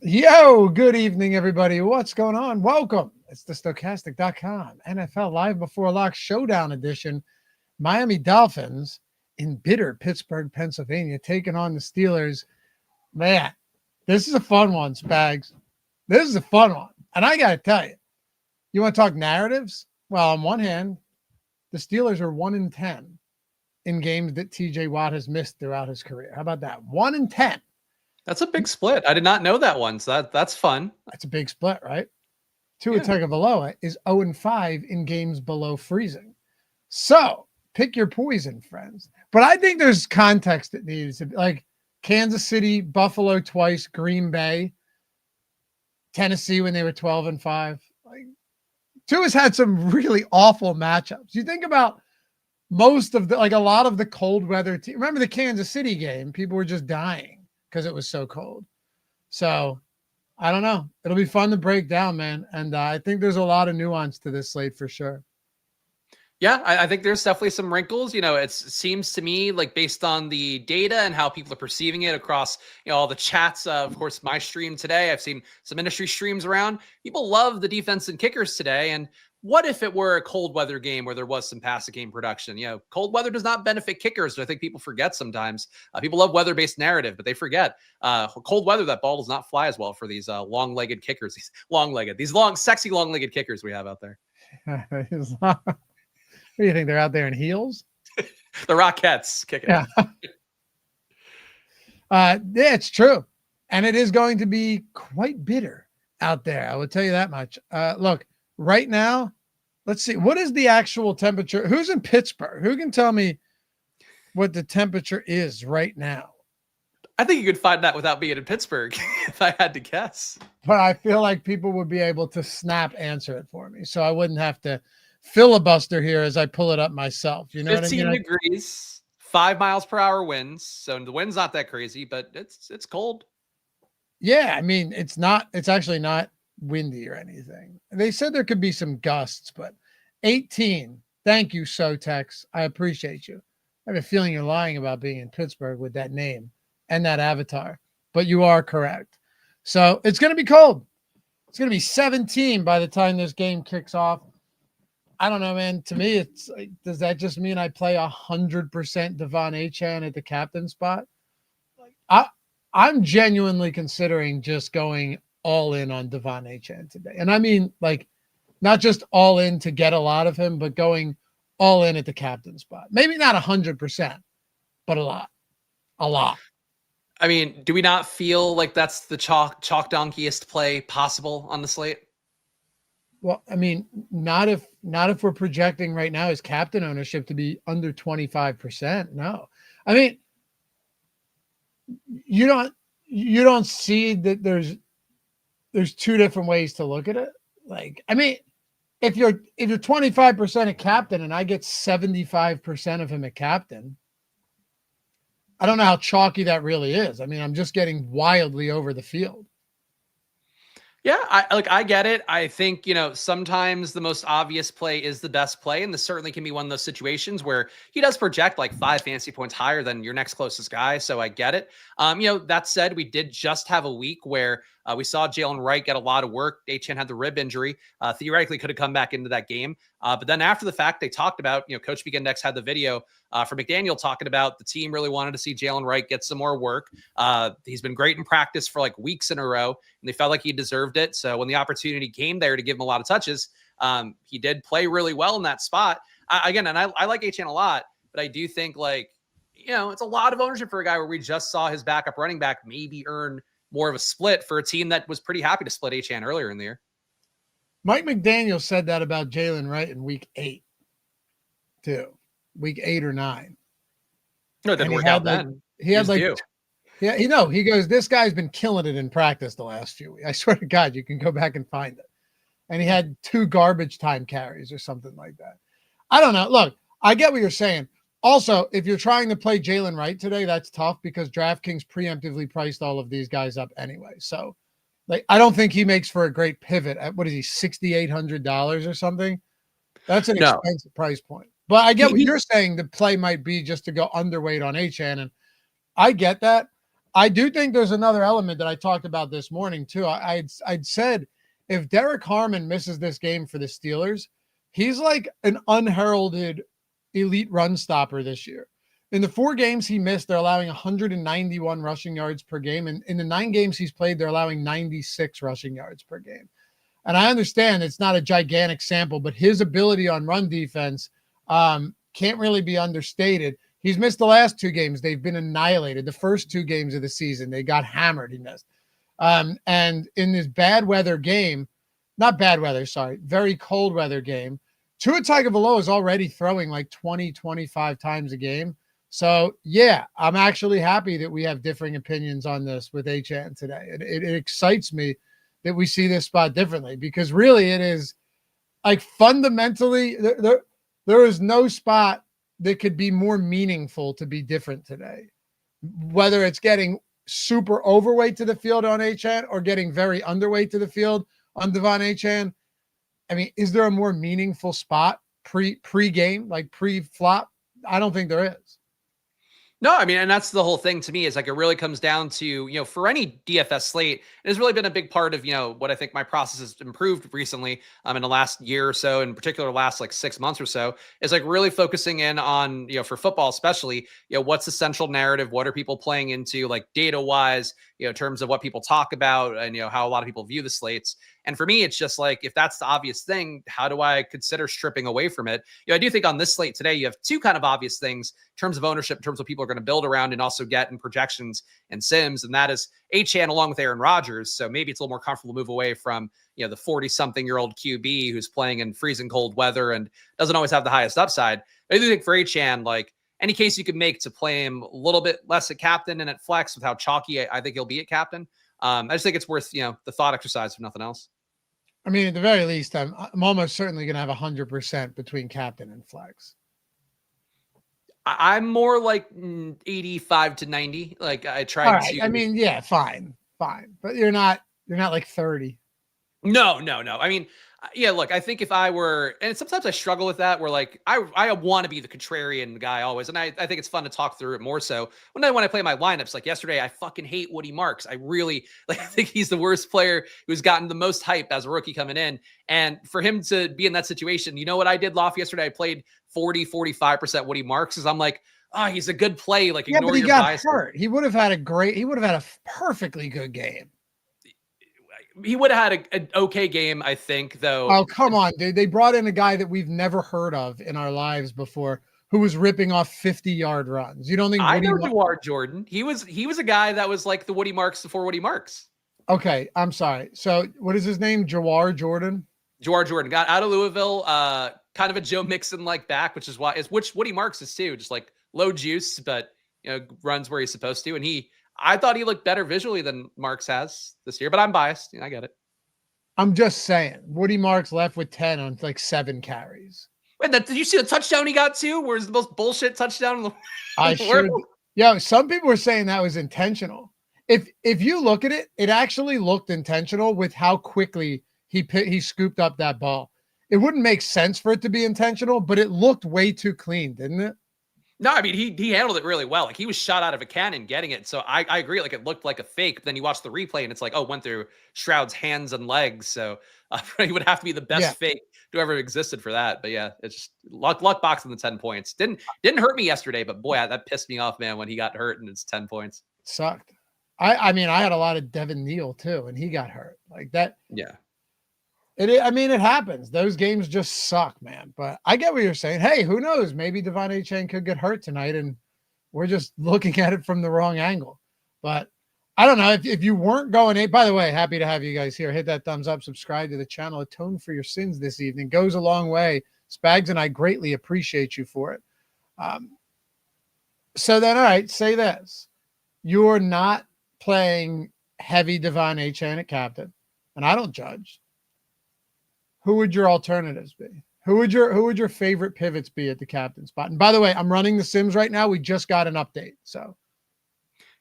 Yo, good evening, everybody. What's going on? Welcome. It's the Stochastic.com NFL Live Before Lock Showdown edition. Miami Dolphins in bitter Pittsburgh, Pennsylvania, taking on the Steelers. Man, this is a fun one, Spags. This is a fun one. And I got to tell you, you want to talk narratives? Well, on one hand, the Steelers are 1-10 in games that TJ Watt has missed throughout his career. How about that? 1-10. That's a big split. I did not know that one. So that's fun. That's a big split, right? Tua Tagovailoa is 0-5 in games below freezing. So pick your poison, friends. But I think there's context that needs to be like Kansas City, Buffalo twice, Green Bay, Tennessee when they were 12-5. Like Tua's had some really awful matchups. You think about most of the, like a lot of the cold weather. Remember the Kansas City game? People were just dying because it was so cold. So I don't know. It'll be fun to break down, man. And I think there's a lot of nuance to this slate for sure. Yeah, I think there's definitely some wrinkles. You know, it seems to me like based on the data and how people are perceiving it across, all the chats. Of course, my stream today, I've seen some industry streams around. People love the defense and kickers today. And what if it were a cold weather game where there was some passing game production? Cold weather does not benefit kickers, but I think people forget sometimes. People love weather-based narrative, but they forget cold weather, that ball does not fly as well for these long-legged kickers, these sexy long-legged kickers we have out there. What do you think? They're out there in heels? The Rockettes kicking. Yeah. Yeah, it's true. And it is going to be quite bitter out there. I will tell you that much. Look, right now, let's see. What is the actual temperature? Who's in Pittsburgh? Who can tell me what the temperature is right now? I think you could find that without being in Pittsburgh, if I had to guess. But I feel like people would be able to snap answer it for me. So I wouldn't have to filibuster here as I pull it up myself. You know 15 what I mean? degrees, 5 miles per hour winds. So the wind's not that crazy, but it's cold. Yeah, I mean, it's actually not windy or anything. They said there could be some gusts, but 18. Thank you, Sotex. I appreciate you. I have a feeling you're lying about being in Pittsburgh with that name and that avatar, but you are correct. So it's going to be cold. It's going to be 17 by the time this game kicks off. I don't know, man. To me, it's like, does that just mean I play 100% Devon Achane at the captain spot? Like, I'm genuinely considering just going all in on Devon Achane today. And I mean, like, not just all in to get a lot of him, but going all in at the captain spot. Maybe not 100%, but a lot. I mean, do we not feel like that's the chalk donkeyest play possible on the slate? Well, I mean, not if we're projecting right now his captain ownership to be under 25%. No. I mean, you don't see that there's two different ways to look at it. Like, I mean, if you're 25% a captain and I get 75% of him a captain, I don't know how chalky that really is. I mean, I'm just getting wildly over the field. Yeah, I get it. I think, sometimes the most obvious play is the best play. And this certainly can be one of those situations where he does project like 5 fantasy points higher than your next closest guy. So I get it. That said, we did just have a week where we saw Jalen Wright get a lot of work. Achane had the rib injury. Theoretically could have come back into that game. But then after the fact, they talked about, Coach Big Index had the video for McDaniel talking about the team really wanted to see Jalen Wright get some more work. He's been great in practice for like weeks in a row, and they felt like he deserved it. So when the opportunity came there to give him a lot of touches, he did play really well in that spot. I like Achane a lot, but I do think it's a lot of ownership for a guy where we just saw his backup running back maybe earn more of a split for a team that was pretty happy to split Achane earlier in the year. Mike McDaniel said that about Jalen Wright in week 8, too. Week 8 or 9. No, it didn't work out then. He goes, this guy's been killing it in practice the last few weeks. I swear to God, you can go back and find it. And he had 2 garbage time carries or something like that. I don't know. Look, I get what you're saying. Also, if you're trying to play Jalen Wright today, that's tough because DraftKings preemptively priced all of these guys up anyway. So, I don't think he makes for a great pivot at, what is he, $6,800 or something? That's an expensive price point. But I get what you're saying. The play might be just to go underweight on Achane, and I get that. I do think there's another element that I talked about this morning too. I'd said if Derek Harmon misses this game for the Steelers, he's like an unheralded elite run stopper this year. In the 4 games he missed, they're allowing 191 rushing yards per game. And in the 9 games he's played, they're allowing 96 rushing yards per game. And I understand it's not a gigantic sample, but his ability on run defense can't really be understated. He's missed the last 2 games. They've been annihilated. The first 2 games of the season, they got hammered. He missed. And in this bad weather game, not bad weather, sorry, very cold weather game, Tua Tagovailoa is already throwing like 20, 25 times a game. So, yeah, I'm actually happy that we have differing opinions on this with Achane today. It excites me that we see this spot differently, because really it is like fundamentally there is no spot that could be more meaningful to be different today, whether it's getting super overweight to the field on Achane or getting very underweight to the field on Devon Achane. I mean, is there a more meaningful spot pre-game, like pre-flop? I don't think there is. No, I mean, and that's the whole thing to me is like, it really comes down to, for any DFS slate, it has really been a big part of, what I think my process has improved recently in the last year or so, in particular, last like 6 months or so, is like really focusing in on, for football, especially, what's the central narrative? What are people playing into, like data wise, in terms of what people talk about and, how a lot of people view the slates. And for me, it's just like, if that's the obvious thing, how do I consider stripping away from it? I do think on this slate today, you have 2 kind of obvious things in terms of ownership, in terms of what people are going to build around and also get in projections and sims. And that is Achane along with Aaron Rodgers. So maybe it's a little more comfortable to move away from, the 40-something-year-old QB who's playing in freezing cold weather and doesn't always have the highest upside. I do think for Achane, like any case you could make to play him a little bit less at captain and at flex with how chalky I think he'll be at captain. I just think it's worth, the thought exercise if nothing else. I mean, at the very least, I'm almost certainly going to have 100% between captain and flex. I'm more like 85 to 90. Like I tried to. I mean, yeah, fine. But you're not like 30. No. I mean, yeah, look, I think if I were, and sometimes I struggle with that, where like I want to be the contrarian guy always. And I think it's fun to talk through it more so when I play my lineups. Like yesterday, I fucking hate Woody Marks. I really I think he's the worst player who's gotten the most hype as a rookie coming in. And for him to be in that situation, you know what I did, Loft, yesterday? I played 45% Woody Marks because I'm like, he's a good play. Like, yeah, ignore but he your got bias. hurt. He would have had a perfectly good game. He would have had an okay game, I think, though. Oh, come on, dude. They brought in a guy that we've never heard of in our lives before who was ripping off 50-yard runs. You don't think I know Jawar Jordan. He was a guy that was like the Woody Marks before Woody Marks. Okay, I'm sorry. So what is his name? Jawar Jordan? Jawar Jordan got out of Louisville, kind of a Joe Mixon like back, which is which Woody Marks is too, just like low juice, but runs where he's supposed to. And I thought he looked better visually than Marks has this year, but I'm biased. I get it. I'm just saying, Woody Marks left with 10 on like 7 carries. Wait, did you see the touchdown he got too? Where's the most bullshit touchdown in the world? Yeah, some people were saying that was intentional. If you look at it, it actually looked intentional with how quickly he scooped up that ball. It wouldn't make sense for it to be intentional, but it looked way too clean, didn't it? No, I mean, he handled it really well. Like he was shot out of a cannon getting it. So I agree. Like it looked like a fake, but then you watch the replay and it's like, went through Stroud's hands and legs. So he would have to be the best fake to ever existed for that. But yeah, it's just luck boxing the 10 points. Didn't hurt me yesterday, but boy, that pissed me off, man, when he got hurt and it's 10 points. It sucked. I mean, I had a lot of Devin Neal too, and he got hurt like that. Yeah. It happens. Those games just suck, man. But I get what you're saying. Hey, who knows? Maybe Devon Achane could get hurt tonight, and we're just looking at it from the wrong angle. But I don't know. If you weren't going, by the way, happy to have you guys here. Hit that thumbs up, subscribe to the channel. Atone for your sins this evening. Goes a long way. Spags and I greatly appreciate you for it. So then, all right, say this. You're not playing heavy Devon Achane at captain, and I don't judge. Who would your alternatives be? Who would your favorite pivots be at the captain spot? And by the way, I'm running the Sims right now. We just got an update. So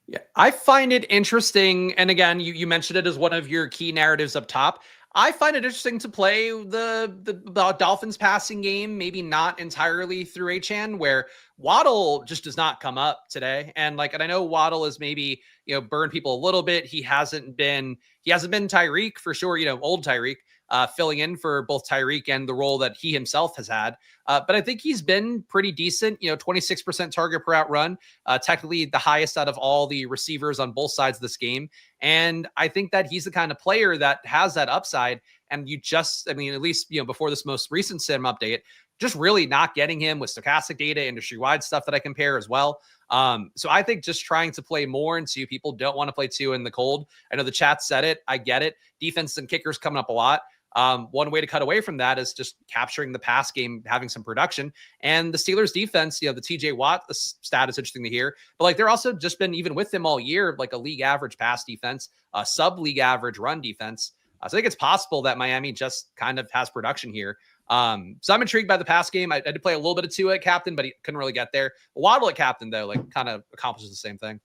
yeah, I find it interesting. And again, you mentioned it as one of your key narratives up top. I find it interesting to play the Dolphins passing game, maybe not entirely through Achane, where Waddle just does not come up today. And I know Waddle is maybe, burned people a little bit. He hasn't been Tyreek for sure, old Tyreek, filling in for both Tyreek and the role that he himself has had. But I think he's been pretty decent, 26% target per out run, technically the highest out of all the receivers on both sides of this game. And I think that he's the kind of player that has that upside. And at least, before this most recent sim update, just really not getting him with stochastic data, industry-wide stuff that I compare as well. So I think just trying to play more into people don't want to play two in the cold. I know the chat said it. I get it. Defense and kickers coming up a lot. One way to cut away from that is just capturing the pass game, having some production. And the Steelers defense, the TJ Watt stat is interesting to hear, but they're also just been, even with him all year, a league average pass defense, a sub league average run defense. So I think it's possible that Miami just kind of has production here. So I'm intrigued by the pass game. I did play a little bit of Tua at captain, but he couldn't really get there. Waddle at captain though, kind of accomplishes the same thing.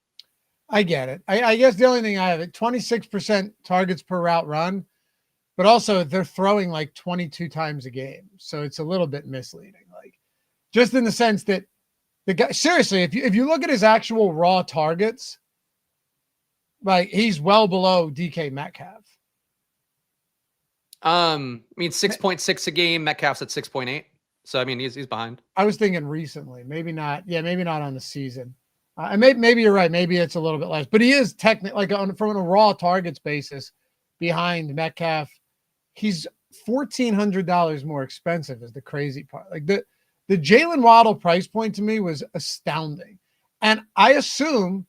I get it. I guess the only thing I have it 26% targets per route run, but also they're throwing 22 times a game. So it's a little bit misleading. Just in the sense that the guy, seriously, if you look at his actual raw targets, he's well below DK Metcalf. 6.6 a game. Metcalf's at 6.8. So he's behind. I was thinking recently, maybe not. Yeah, maybe not on the season. And maybe you're right. Maybe it's a little bit less, but he is technically from a raw targets basis behind Metcalf. He's $1,400 more expensive is the crazy part. The Jalen Waddle price point to me was astounding. And I assume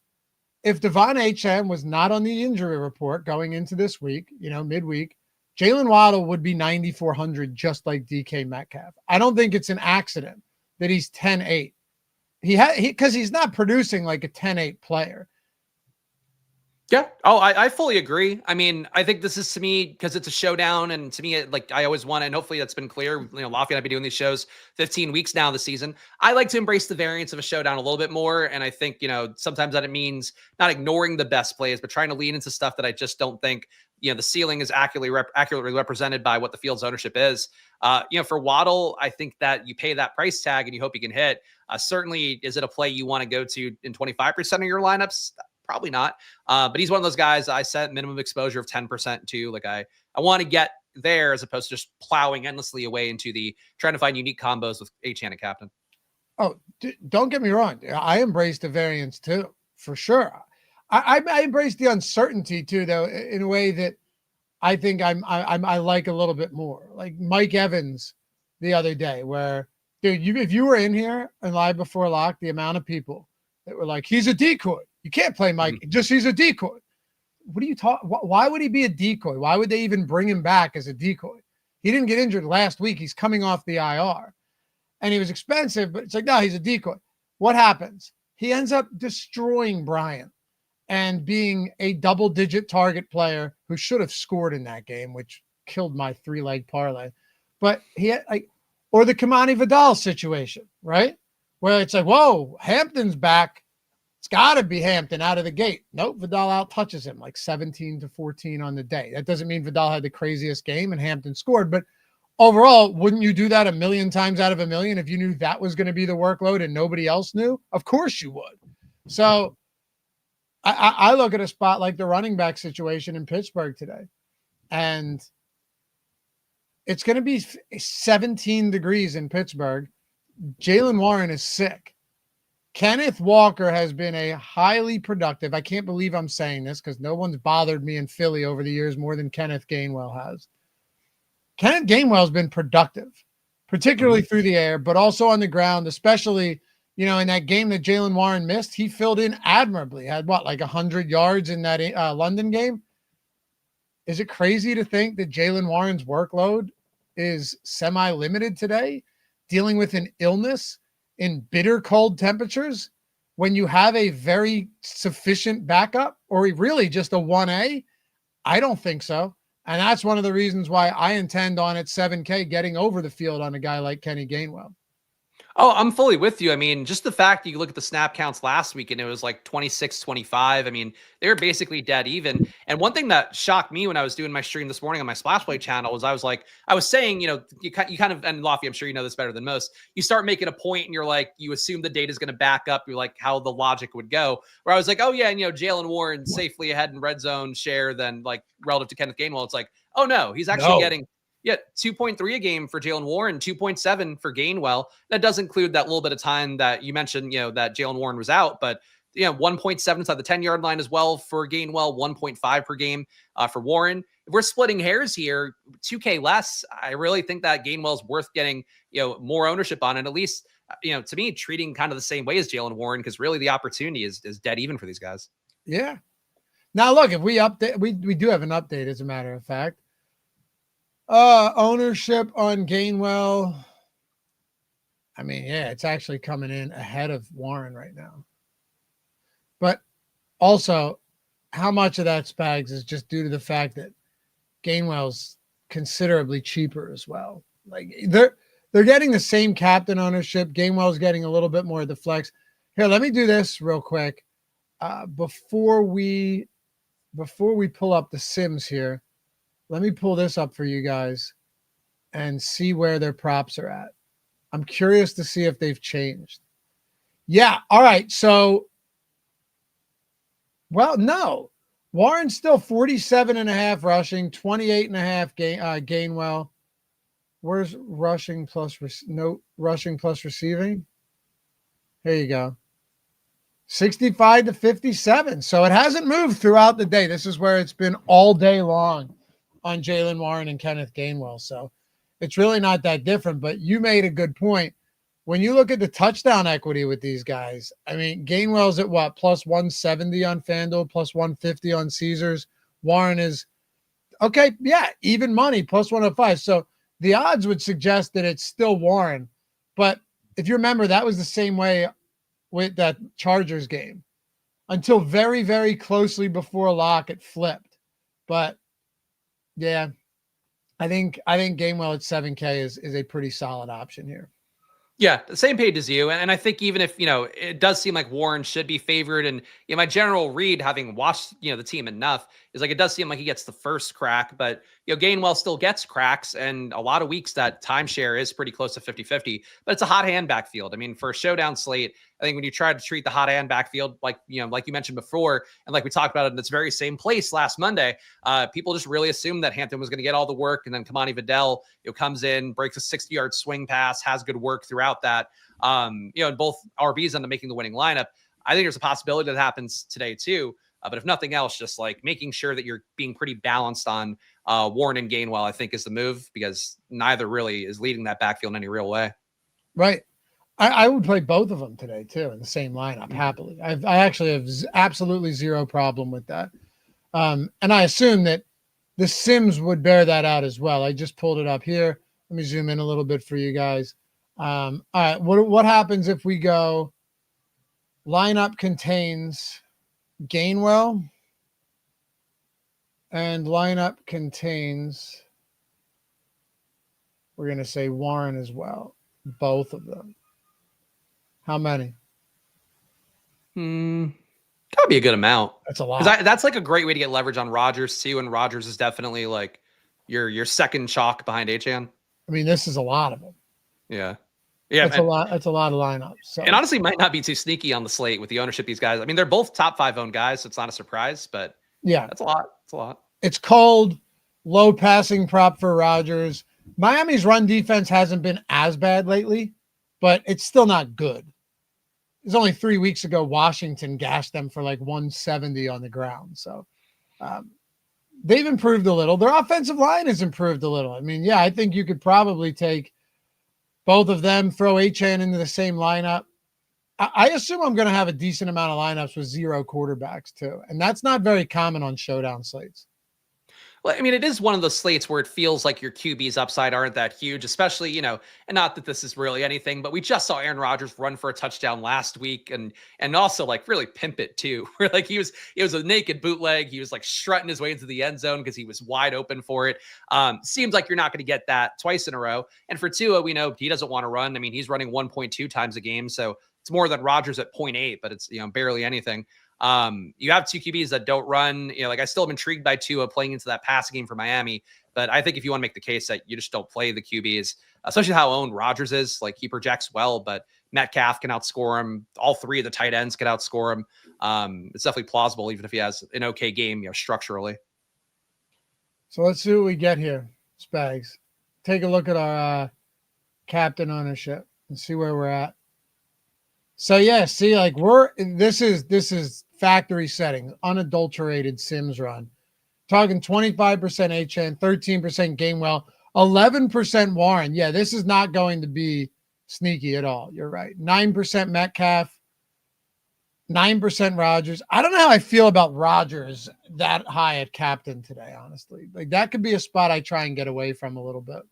if Devon Achane was not on the injury report going into this week, midweek, Jalen Waddle would be 9,400 just like DK Metcalf. I don't think it's an accident that he's 10-8. Because he's not producing like a 10-8 player. Yeah. Oh, I fully agree. I think this is, to me, because it's a showdown, and to me, I always want, and hopefully that's been clear. Loughran and I've been doing these shows 15 weeks now this season. I like to embrace the variance of a showdown a little bit more, and I think sometimes that it means not ignoring the best plays, but trying to lean into stuff that I just don't think the ceiling is accurately represented by what the field's ownership is. For Waddle, I think that you pay that price tag and you hope you can hit. Certainly, is it a play you want to go to in 25% of your lineups? Probably not. But he's one of those guys I set minimum exposure of 10% to. I want to get there as opposed to just plowing endlessly away into the trying to find unique combos with Achane and captain. Oh, don't get me wrong. I embrace the variance too, for sure. I embrace the uncertainty too, though, in a way that I think I like a little bit more. Like Mike Evans the other day, where, dude, if you were in here and live before lock, the amount of people that were like, he's a decoy. You can't play Mike. Just he's a decoy. What are you talking? Why would he be a decoy? Why would they even bring him back as a decoy? He didn't get injured last week. He's coming off the IR, and he was expensive. But it's like, no, he's a decoy. What happens? He ends up destroying Bryant and being a double-digit target player who should have scored in that game, which killed my 3-leg parlay. But he had or the Kamani Vidal situation, right? Where it's like, whoa, Hampton's back. It's got to be Hampton out of the gate. Nope, Vidal out touches him 17-14 on the day. That doesn't mean Vidal had the craziest game and Hampton scored, but overall, wouldn't you do that 1,000,000 times out of 1,000,000 if you knew that was going to be the workload and nobody else knew? Of course you would. So I look at a spot like the running back situation in Pittsburgh today, and it's going to be 17 degrees in Pittsburgh. Jaylen Warren is sick. Kenneth Walker has been a highly productive. I can't believe I'm saying this because no one's bothered me in Philly over the years more than Kenneth Gainwell has. Kenneth Gainwell has been productive, particularly through the air, but also on the ground, especially, in that game that Jaylen Warren missed. He filled in admirably. Had 100 yards in that London game. Is it crazy to think that Jaylen Warren's workload is semi-limited today, dealing with an illness in bitter cold temperatures when you have a very sufficient backup, or really just a 1A? I don't think so. And that's one of the reasons why I intend on at 7K getting over the field on a guy like Kenny Gainwell. Oh, I'm fully with you. I mean, just the fact you look at the snap counts last week and it was like 26-25. I mean, they were basically dead even. And one thing that shocked me when I was doing my stream this morning on my Splash Play channel was I was saying, you kind of, and Lofty, I'm sure you know this better than most. You start making a point and you're like, you assume the data is going to back up. You're like how the logic would go. Where I was like, oh yeah, and Jalen Warren safely ahead in red zone share than like relative to Kenneth Gainwell. It's like, oh no, he's actually getting 2.3 a game for Jalen Warren, 2.7 for Gainwell. That does include that little bit of time that you mentioned, that Jalen Warren was out, but 1.7 inside the 10-yard line as well for Gainwell, 1.5 per game for Warren. If we're splitting hairs here, 2K less, I really think that Gainwell's worth getting, more ownership on, and at least, to me, treating kind of the same way as Jalen Warren, because really the opportunity is dead even for these guys. Yeah. Now look, if we update, we do have an update, as a matter of fact. Ownership on Gainwell. I mean, yeah, it's actually coming in ahead of Warren right now. But also, how much of that, Spags, is just due to the fact that Gainwell's considerably cheaper as well? Like they're getting the same captain ownership. Gainwell's getting a little bit more of the flex. Here, let me do this real quick. Before we pull up the Sims here, let me pull this up for you guys and see where their props are at. I'm curious to see if they've changed. Yeah. All right. So, well, no. Warren's still 47.5 rushing, 28.5 Gainwell. Where's rushing plus no rushing plus receiving? Here you go. 65 to 57. So it hasn't moved throughout the day. This is where it's been all day long on Jalen Warren and Kenneth Gainwell. So it's really not that different, but you made a good point. When you look at the touchdown equity with these guys, I mean, Gainwell's at what? Plus 170 on FanDuel, plus 150 on Caesars. Warren is, okay, yeah, even money, plus 105. So the odds would suggest that it's still Warren. But if you remember, that was the same way with that Chargers game until very, very closely before lock, it flipped. But yeah, I think Gainwell at 7K is a pretty solid option here. Yeah, the same page as you. And I think even if, it does seem like Warren should be favored, and my general read, having watched, the team enough, is like it does seem like he gets the first crack, but Gainwell still gets cracks, and a lot of weeks that timeshare is pretty close to 50-50, but it's a hot hand backfield. I mean, for a showdown slate, I think when you try to treat the hot hand backfield, like you mentioned before, and like we talked about it in this very same place last Monday, people just really assumed that Hampton was going to get all the work, and then Kamani Vidal, comes in, breaks a 60-yard swing pass, has good work throughout that. And both RBs end up making the winning lineup. I think there's a possibility that happens today too. But if nothing else, just like making sure that you're being pretty balanced on Warren and Gainwell, I think is the move, because neither really is leading that backfield in any real way. Right. I would play both of them today too in the same lineup happily. I actually have absolutely zero problem with that. And I assume that the Sims would bear that out as well. I just pulled it up here. Let me zoom in a little bit for you guys. All right. What happens if we go lineup contains Gainwell and lineup contains, we're going to say Warren as well, both of them? How many? Gotta be a good amount. That's a lot. That's like a great way to get leverage on Rodgers too, and Rodgers is definitely like your second chalk behind Achane. I mean, this is a lot of them. Yeah. That's a lot. That's a lot of lineups. So. And honestly, might not be too sneaky on the slate with the ownership of these guys. I mean, they're both top 5 owned guys, so it's not a surprise. But yeah, that's a lot. It's a lot. It's cold, low passing prop for Rodgers. Miami's run defense hasn't been as bad lately, but it's still not good. It's only 3 weeks ago Washington gashed them for like 170 on the ground. So they've improved a little. Their offensive line has improved a little. I mean, yeah, I think you could probably take both of them, throw Achane into the same lineup. I assume I'm going to have a decent amount of lineups with 0 quarterbacks too. And that's not very common on showdown slates. Well, I mean, it is one of those slates where it feels like your QB's upside aren't that huge, especially, and not that this is really anything, but we just saw Aaron Rodgers run for a touchdown last week and also like really pimp it too. Where like it was a naked bootleg. He was like strutting his way into the end zone because he was wide open for it. Seems like you're not going to get that twice in a row. And for Tua, we know he doesn't want to run. I mean, he's running 1.2 times a game. So it's more than Rodgers at 0.8, but it's, barely anything. You have two QBs that don't run, like I still am intrigued by Tua playing into that passing game for Miami, but I think if you want to make the case that you just don't play the QBs, especially how owned Rodgers is, like he projects well, but Metcalf can outscore him. All three of the tight ends can outscore him. It's definitely plausible, even if he has an okay game, structurally. So let's see what we get here, Spags. Take a look at our captain ownership and see where we're at. So yeah, see, like this is factory setting, unadulterated Sims run. Talking 25% Achane, 13% Gainwell, 11% Warren. Yeah, this is not going to be sneaky at all. You're right. 9% Metcalf, 9% Rodgers. I don't know how I feel about Rodgers that high at captain today, honestly. Like that could be a spot I try and get away from a little bit.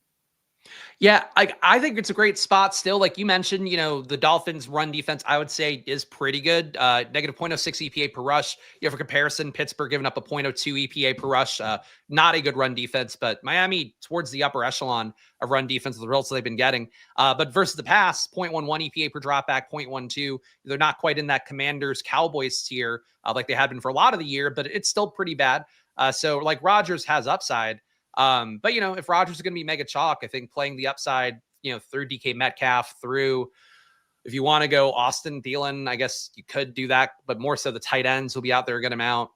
Yeah, I think it's a great spot still. Like you mentioned, the Dolphins run defense, I would say is pretty good. Negative 0.06 EPA per rush. For comparison, Pittsburgh giving up a 0.02 EPA per rush. Not a good run defense, but Miami towards the upper echelon of run defense, the results they've been getting. But versus the pass, 0.11 EPA per dropback, 0.12. They're not quite in that Commanders Cowboys tier like they had been for a lot of the year, but it's still pretty bad. So like Rodgers has upside. But if Rodgers is going to be mega chalk, I think playing the upside, through DK Metcalf, through if you want to go Austin Thielen, I guess you could do that, but more so the tight ends will be out there a good amount.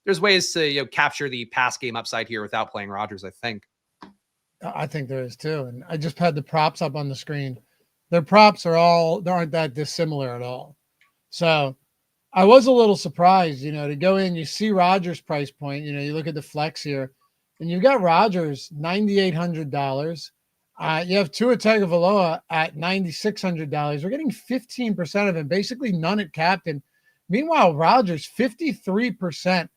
There's ways to capture the pass game upside here without playing Rodgers, I think. I think there is too, and I just had the props up on the screen. Their props they aren't that dissimilar at all. So I was a little surprised, to go in. You see Rodgers' price point. You look at the flex here. And you've got Rodgers, $9,800. You have Tua Tagovailoa at $9,600. We're getting 15% of him, basically none at captain. Meanwhile, Rodgers, 53%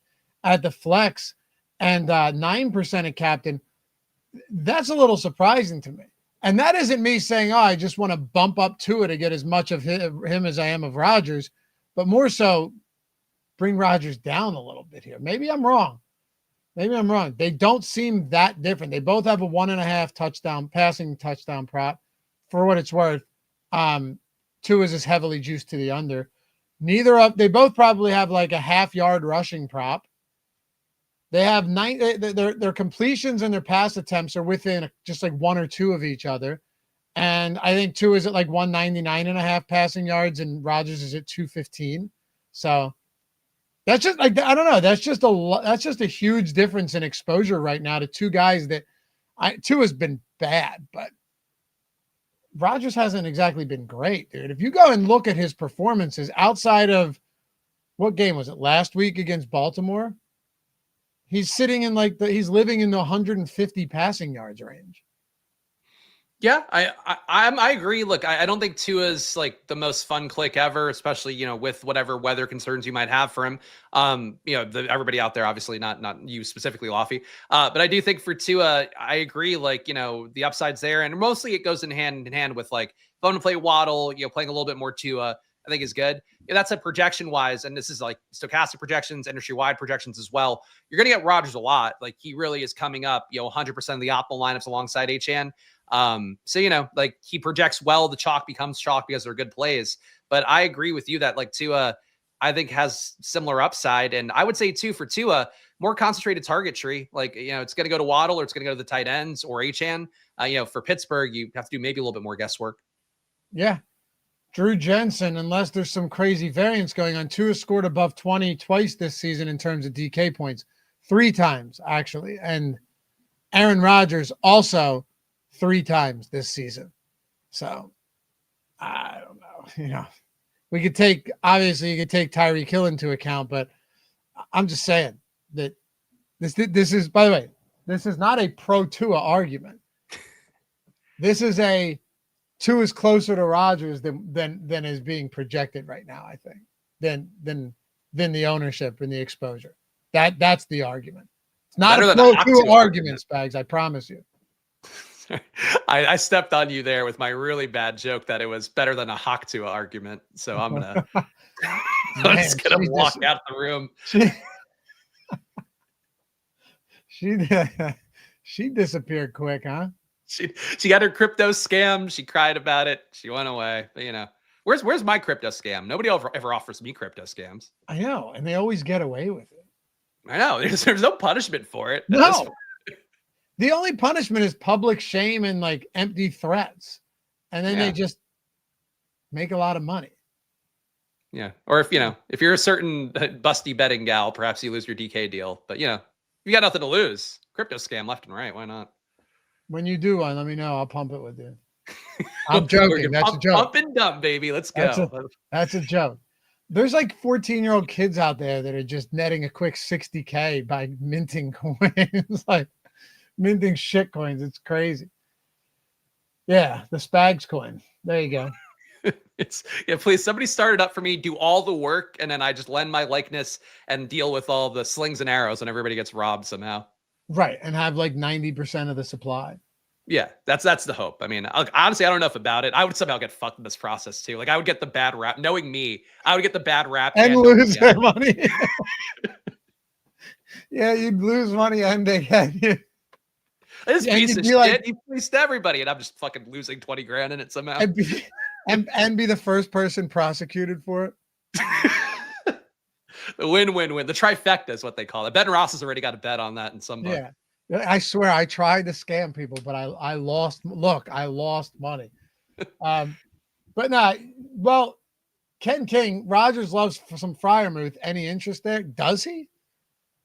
at the flex and 9% at captain. That's a little surprising to me. And that isn't me saying, I just want to bump up Tua to get as much of him as I am of Rodgers, but more so bring Rodgers down a little bit here. Maybe I'm wrong. They don't seem that different. They both have a 1.5 passing touchdown prop. For what it's worth, Tua is heavily juiced to the under. They both probably have like a half-yard rushing prop. They have their completions and their pass attempts are within just like one or two of each other. And I think Tua is at like 199.5 passing yards and Rodgers is at 215. So that's just like, I don't know. That's just a huge difference in exposure right now to two guys that Tua's been bad, but Rodgers hasn't exactly been great, dude. If you go and look at his performances outside of what game was it last week against Baltimore, he's sitting in he's living in the 150 passing yards range. Yeah, I agree. Look, I don't think Tua's like the most fun click ever, especially, with whatever weather concerns you might have for him. Everybody out there, obviously not you specifically, Laffy. But I do think for Tua, I agree. Like, the upside's there, and mostly it goes in hand with like, if I want to play Waddle, playing a little bit more Tua, I think is good. That's a projection wise, and this is like stochastic projections, industry wide projections as well. You're going to get Rodgers a lot. Like he really is coming up, 100% of the optimal lineups alongside Achane. So, like he projects well, the chalk becomes chalk because they're good plays. But I agree with you that like Tua, I think has similar upside. And I would say too, for Tua, more concentrated target tree. Like, it's going to go to Waddle or it's going to go to the tight ends or Achane. For Pittsburgh, you have to do maybe a little bit more guesswork. Yeah. Drew Jensen, unless there's some crazy variance going on, Tua scored above 20 twice this season in terms of DK points, 3 times actually. And Aaron Rodgers also 3 times this season. So I don't know, we could take, obviously you could take Tyreek Hill into account, but I'm just saying that this is, by the way, this is not a pro Tua argument. This is a Tua is closer to Rodgers than is being projected right now, I think, than the ownership and the exposure. That's the argument. It's not Better a than pro Hawk to to argument, Spags. I promise you. I stepped on you there with my really bad joke that it was better than a Hawk to argument. So I'm gonna I'm Man, just gonna walk out the room. She she disappeared quick, huh? She got her crypto scam. She cried about it. She went away. But you know, where's my crypto scam? Nobody ever offers me crypto scams. I know, and they always get away with it. I know. There's no punishment for it. No. The only punishment is public shame and like empty threats. And then they just make a lot of money. Yeah. Or if you're a certain busty betting gal, perhaps you lose your DK deal. But you got nothing to lose. Crypto scam left and right. Why not? When you do one, let me know. I'll pump it with you. I'm joking. That's a joke. Pump and dump, baby. Let's go. That's a joke. There's like 14-year-old kids out there that are just netting a quick 60K by minting coins, like minting shit coins. It's crazy. Yeah, the Spags coin. There you go. Please, somebody start it up for me, do all the work, and then I just lend my likeness and deal with all the slings and arrows and everybody gets robbed somehow. Right, and have like 90% of the supply. Yeah, that's the hope. I mean, honestly, I don't know enough about it. I would somehow get fucked in this process too. Like I would get the bad rap. Knowing me, I would get the bad rap and lose their money. Yeah, you'd lose money and they get you. This piece of shit, he fleeced everybody, and I'm just fucking losing 20 grand in it somehow. And be the first person prosecuted for it. The win-win-win. The trifecta is what they call it. Ben Ross has already got a bet on that in some book. Yeah. I swear I tried to scam people, but I lost. Look, I lost money. But no, well, Ken King, Rogers loves some Freiermuth. Any interest there? Does he?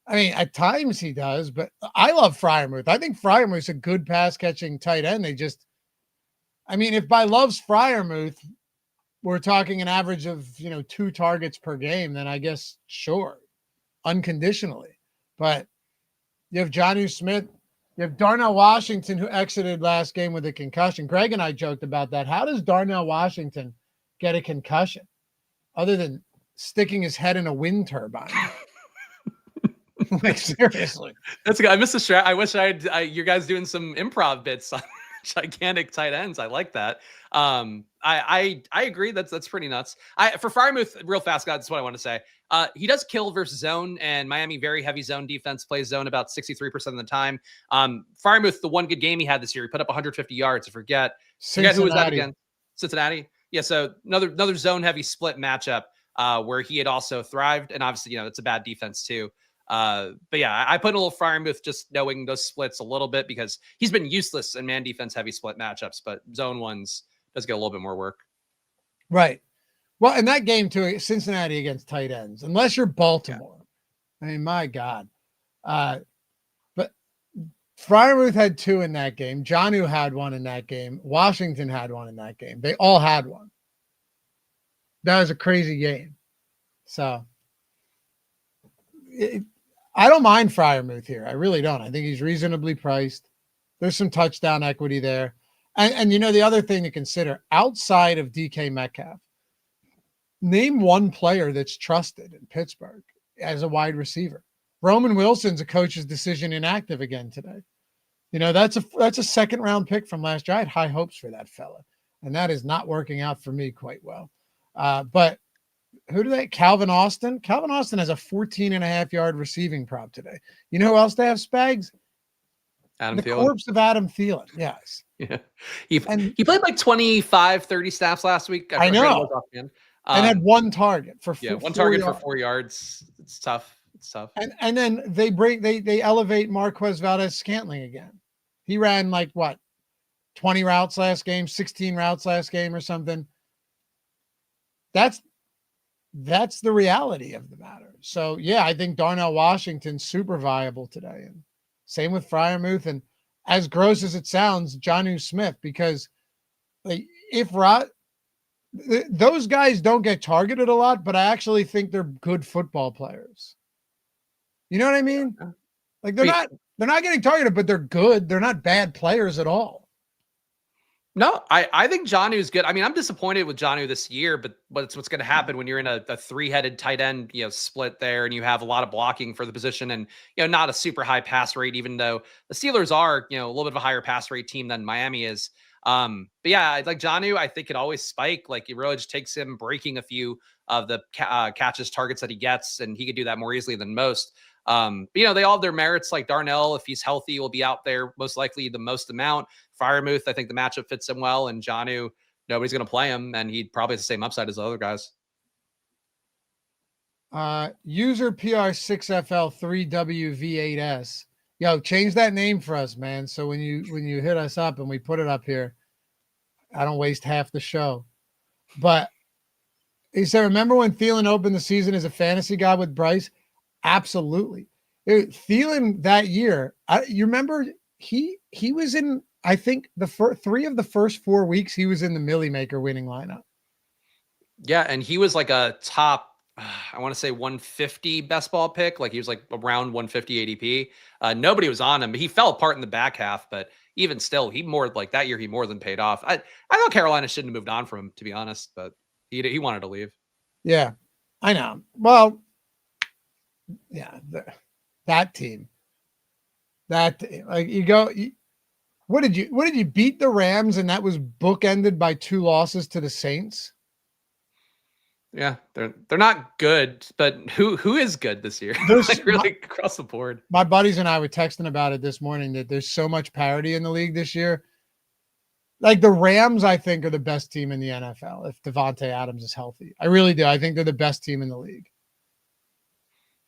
I mean, at times he does, but I love Freiermuth. I think Freiermuth's a good pass catching tight end. If by loves Freiermuth, we're talking an average of 2 targets per game, then I guess sure, unconditionally. But you have Jonnu Smith, you have Darnell Washington, who exited last game with a concussion. Greg and I joked about that. How does Darnell Washington get a concussion other than sticking his head in a wind turbine? Like seriously, that's good. I missed the strat. I wish you guys doing some improv bits on gigantic tight ends. I like that. I agree. That's pretty nuts. For Freiermuth, real fast, guys, that's what I want to say. He does kill versus zone, and Miami very heavy zone defense, plays zone about 63% of the time. Freiermuth, the one good game he had this year, he put up 150 yards. I forget who was that again? Cincinnati. Yeah. So another zone heavy split matchup where he had also thrived, and obviously it's a bad defense too. But yeah, I put a little Freiermuth just knowing those splits a little bit because he's been useless in man defense heavy split matchups, but zone ones does get a little bit more work. Right. Well, in that game too, Cincinnati against tight ends, unless you're Baltimore. Yeah. I mean, my God. But Freiermuth had 2 in that game. Jonnu had 1 in that game. Washington had 1 in that game. They all had 1. That was a crazy game. So I don't mind Freiermuth here. I really don't. I think he's reasonably priced. There's some touchdown equity there. And the other thing to consider, outside of DK Metcalf, name one player that's trusted in Pittsburgh as a wide receiver. Roman Wilson's a coach's decision inactive again today. That's a second round pick from last year. I had high hopes for that fella, and that is not working out for me quite well. But who do they? Calvin Austin. Calvin Austin has a 14.5-yard receiving prop today. You know who else they have, Spags? Adam the Thielen. Corpse of Adam Thielen. Yes. Yeah. He played like 25, 30 snaps last week. I know. And had 1 target for 1 target for 4 yards. It's tough. And then they elevate Marquez Valdez-Scantling again. He ran 20 routes last game, 16 routes last game or something. That's the reality of the matter. So yeah, I think Darnell Washington's super viable today. And same with Freiermuth, and as gross as it sounds, Jonnu Smith, because those guys don't get targeted a lot, but I actually think they're good football players. You know what I mean? Like they're not getting targeted, but they're good. They're not bad players at all. No, I think Jonnu's good. I mean, I'm disappointed with Jonnu this year, but it's what's going to happen when you're in a three-headed tight end, split there, and you have a lot of blocking for the position, and not a super high pass rate, even though the Steelers are a little bit of a higher pass rate team than Miami is. But yeah, like Jonnu, I think it always spike. Like it really just takes him breaking a few of the catches targets that he gets, and he could do that more easily than most. But, they all have their merits. Like Darnell, if he's healthy, will be out there most likely the most amount. Firemouth, I think the matchup fits him well, and Jonnu, nobody's going to play him, and he'd probably have the same upside as the other guys. User PR6FL3WV8S. Yo, change that name for us, man. So when you hit us up and we put it up here, I don't waste half the show. But he said, remember when Thielen opened the season as a fantasy guy with Bryce? Absolutely. Thielen that year, you remember he was in, I think the three of the first 4 weeks he was in the Millie Maker winning lineup. Yeah, and he was like a top, I want to say 150 best ball pick. Like he was like around 150 ADP. Nobody was on him, but he fell apart in the back half. But even still, he more than paid off. I thought Carolina shouldn't have moved on from him, to be honest, but he wanted to leave. Yeah, I know. Well, yeah, that team, what did you beat the Rams, and that was bookended by 2 losses to the Saints? Yeah, they're not good, but who is good this year? Like really across the board. My buddies and I were texting about it this morning that there's so much parity in the league this year. Like the Rams, I think, are the best team in the NFL if Devontae Adams is healthy. I really do. I think they're the best team in the league.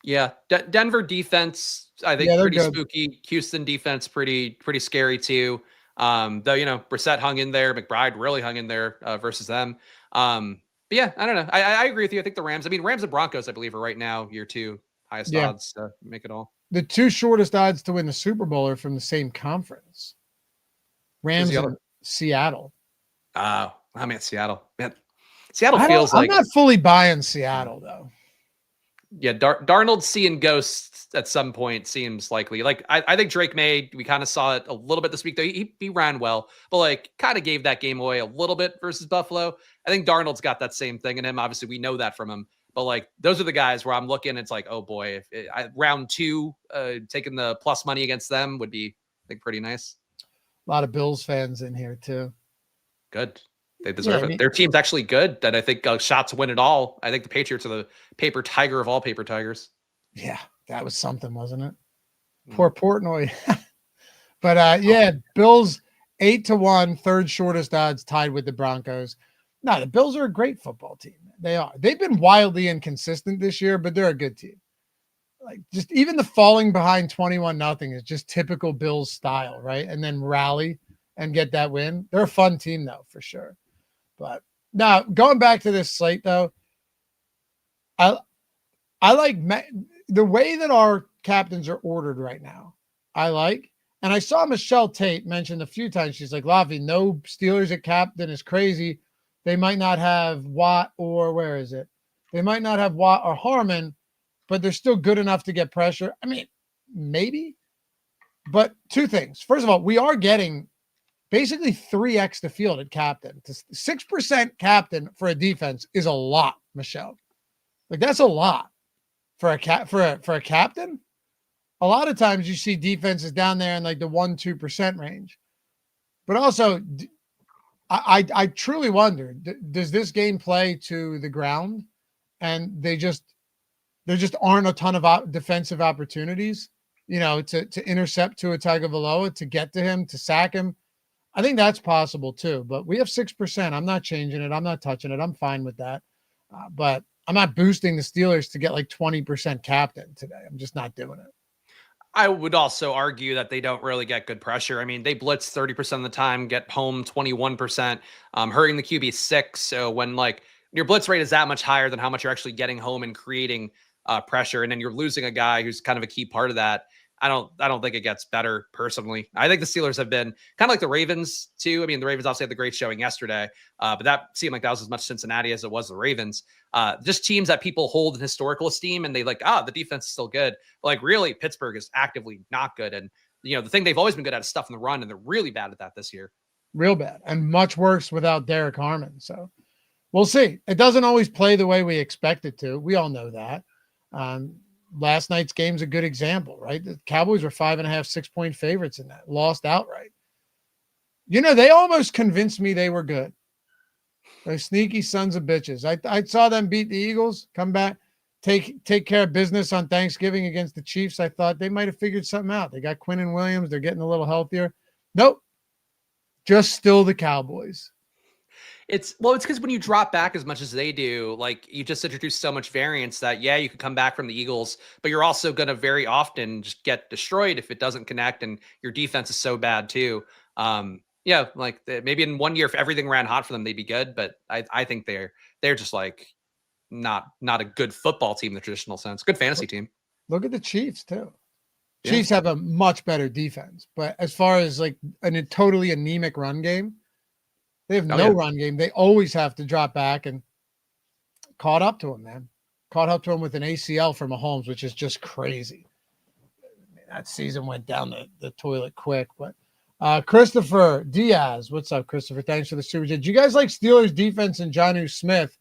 Yeah, Denver defense, I think pretty good. Spooky. Houston defense, pretty scary too. Though Brissett hung in there, McBride really hung in there versus them. But yeah, I don't know. I agree with you. I think the Rams. I mean, Rams and Broncos, I believe, are right now year 2 highest odds to make it all. The 2 shortest odds to win the Super Bowl are from the same conference. Rams and Seattle. I mean, Seattle. Man, Seattle feels like I'm not fully buying Seattle though. Yeah, Darnold seeing ghosts at some point seems likely. Like I think Drake May, we kind of saw it a little bit this week though. He ran well, but like kind of gave that game away a little bit versus Buffalo. I think Darnold's got that same thing in him. Obviously, we know that from him. But like those are the guys where I'm looking. It's like, oh boy, round 2, taking the plus money against them would be, I think, pretty nice. A lot of Bills fans in here too. Good. They deserve it. Their team's actually good. That I think shots win it all. I think the Patriots are the paper tiger of all paper tigers. Yeah, that was something, wasn't it? Poor Portnoy. But Bills 8-1, third shortest odds, tied with the Broncos. No, the Bills are a great football team. They are. They've been wildly inconsistent this year, but they're a good team. Like just even the falling behind 21-0 is just typical Bills style, right? And then rally and get that win. They're a fun team though, for sure. But now going back to this slate though, I like the way that our captains are ordered right now. And I saw Michelle Tate mentioned a few times. She's like, Lavi, no Steelers at captain is crazy. They might not have Watt or where is it? They might not have Watt or Harmon, but they're still good enough to get pressure. I mean, maybe. But 2 things. First of all, we are getting basically 3x the field at captain. 6% captain for a defense is a lot, Michelle. Like that's a lot for a captain. A lot of times you see defenses down there in like the 1-2% range. But also, I truly wonder, does this game play to the ground, and there just aren't a ton of defensive opportunities, to intercept Tua Tagovailoa, to get to him, to sack him. I think that's possible too, but we have 6%. I'm not changing it. I'm not touching it. I'm fine with that. But I'm not boosting the Steelers to get like 20% captain today. I'm just not doing it. I would also argue that they don't really get good pressure. I mean, they blitz 30% of the time, get home 21%, hurting the QB 6. So when like your blitz rate is that much higher than how much you're actually getting home and creating pressure, and then you're losing a guy who's kind of a key part of that, I don't think it gets better personally. I think the Steelers have been kind of like the Ravens too. I mean, the Ravens obviously had the great showing yesterday, but that seemed like that was as much Cincinnati as it was the Ravens. Just teams that people hold in historical esteem, and they like, the defense is still good. But like really, Pittsburgh is actively not good. And the thing they've always been good at is stuff in the run, and they're really bad at that this year. real bad, and much worse without Derek Harmon. So we'll see. It doesn't always play the way we expect it to. We all know that. Last night's game's a good example, right? The Cowboys were 5.5, 6-point favorites in that, lost outright. They almost convinced me they were good. Those sneaky sons of bitches. I saw them beat the Eagles, come back, take care of business on Thanksgiving against the Chiefs. I thought they might have figured something out. They got Quinn and Williams. They're getting a little healthier. Nope. Just still the Cowboys. It's because when you drop back as much as they do, like you just introduced so much variance that, yeah, you could come back from the Eagles, but you're also going to very often just get destroyed if it doesn't connect, and your defense is so bad too. Yeah, like maybe in 1 year, if everything ran hot for them, they'd be good. But I think they're just like not a good football team in the traditional sense. Good fantasy team. Look at the Chiefs too. Yeah. Chiefs have a much better defense, but as far as like a totally anemic run game, they have no run game. They always have to drop back, and caught up to him, man. Caught up to him with an ACL for Mahomes, which is just crazy. That season went down the toilet quick. But Christopher Diaz, what's up, Christopher? Thanks for the super chat. Do you guys like Steelers defense and Jonnu Smith?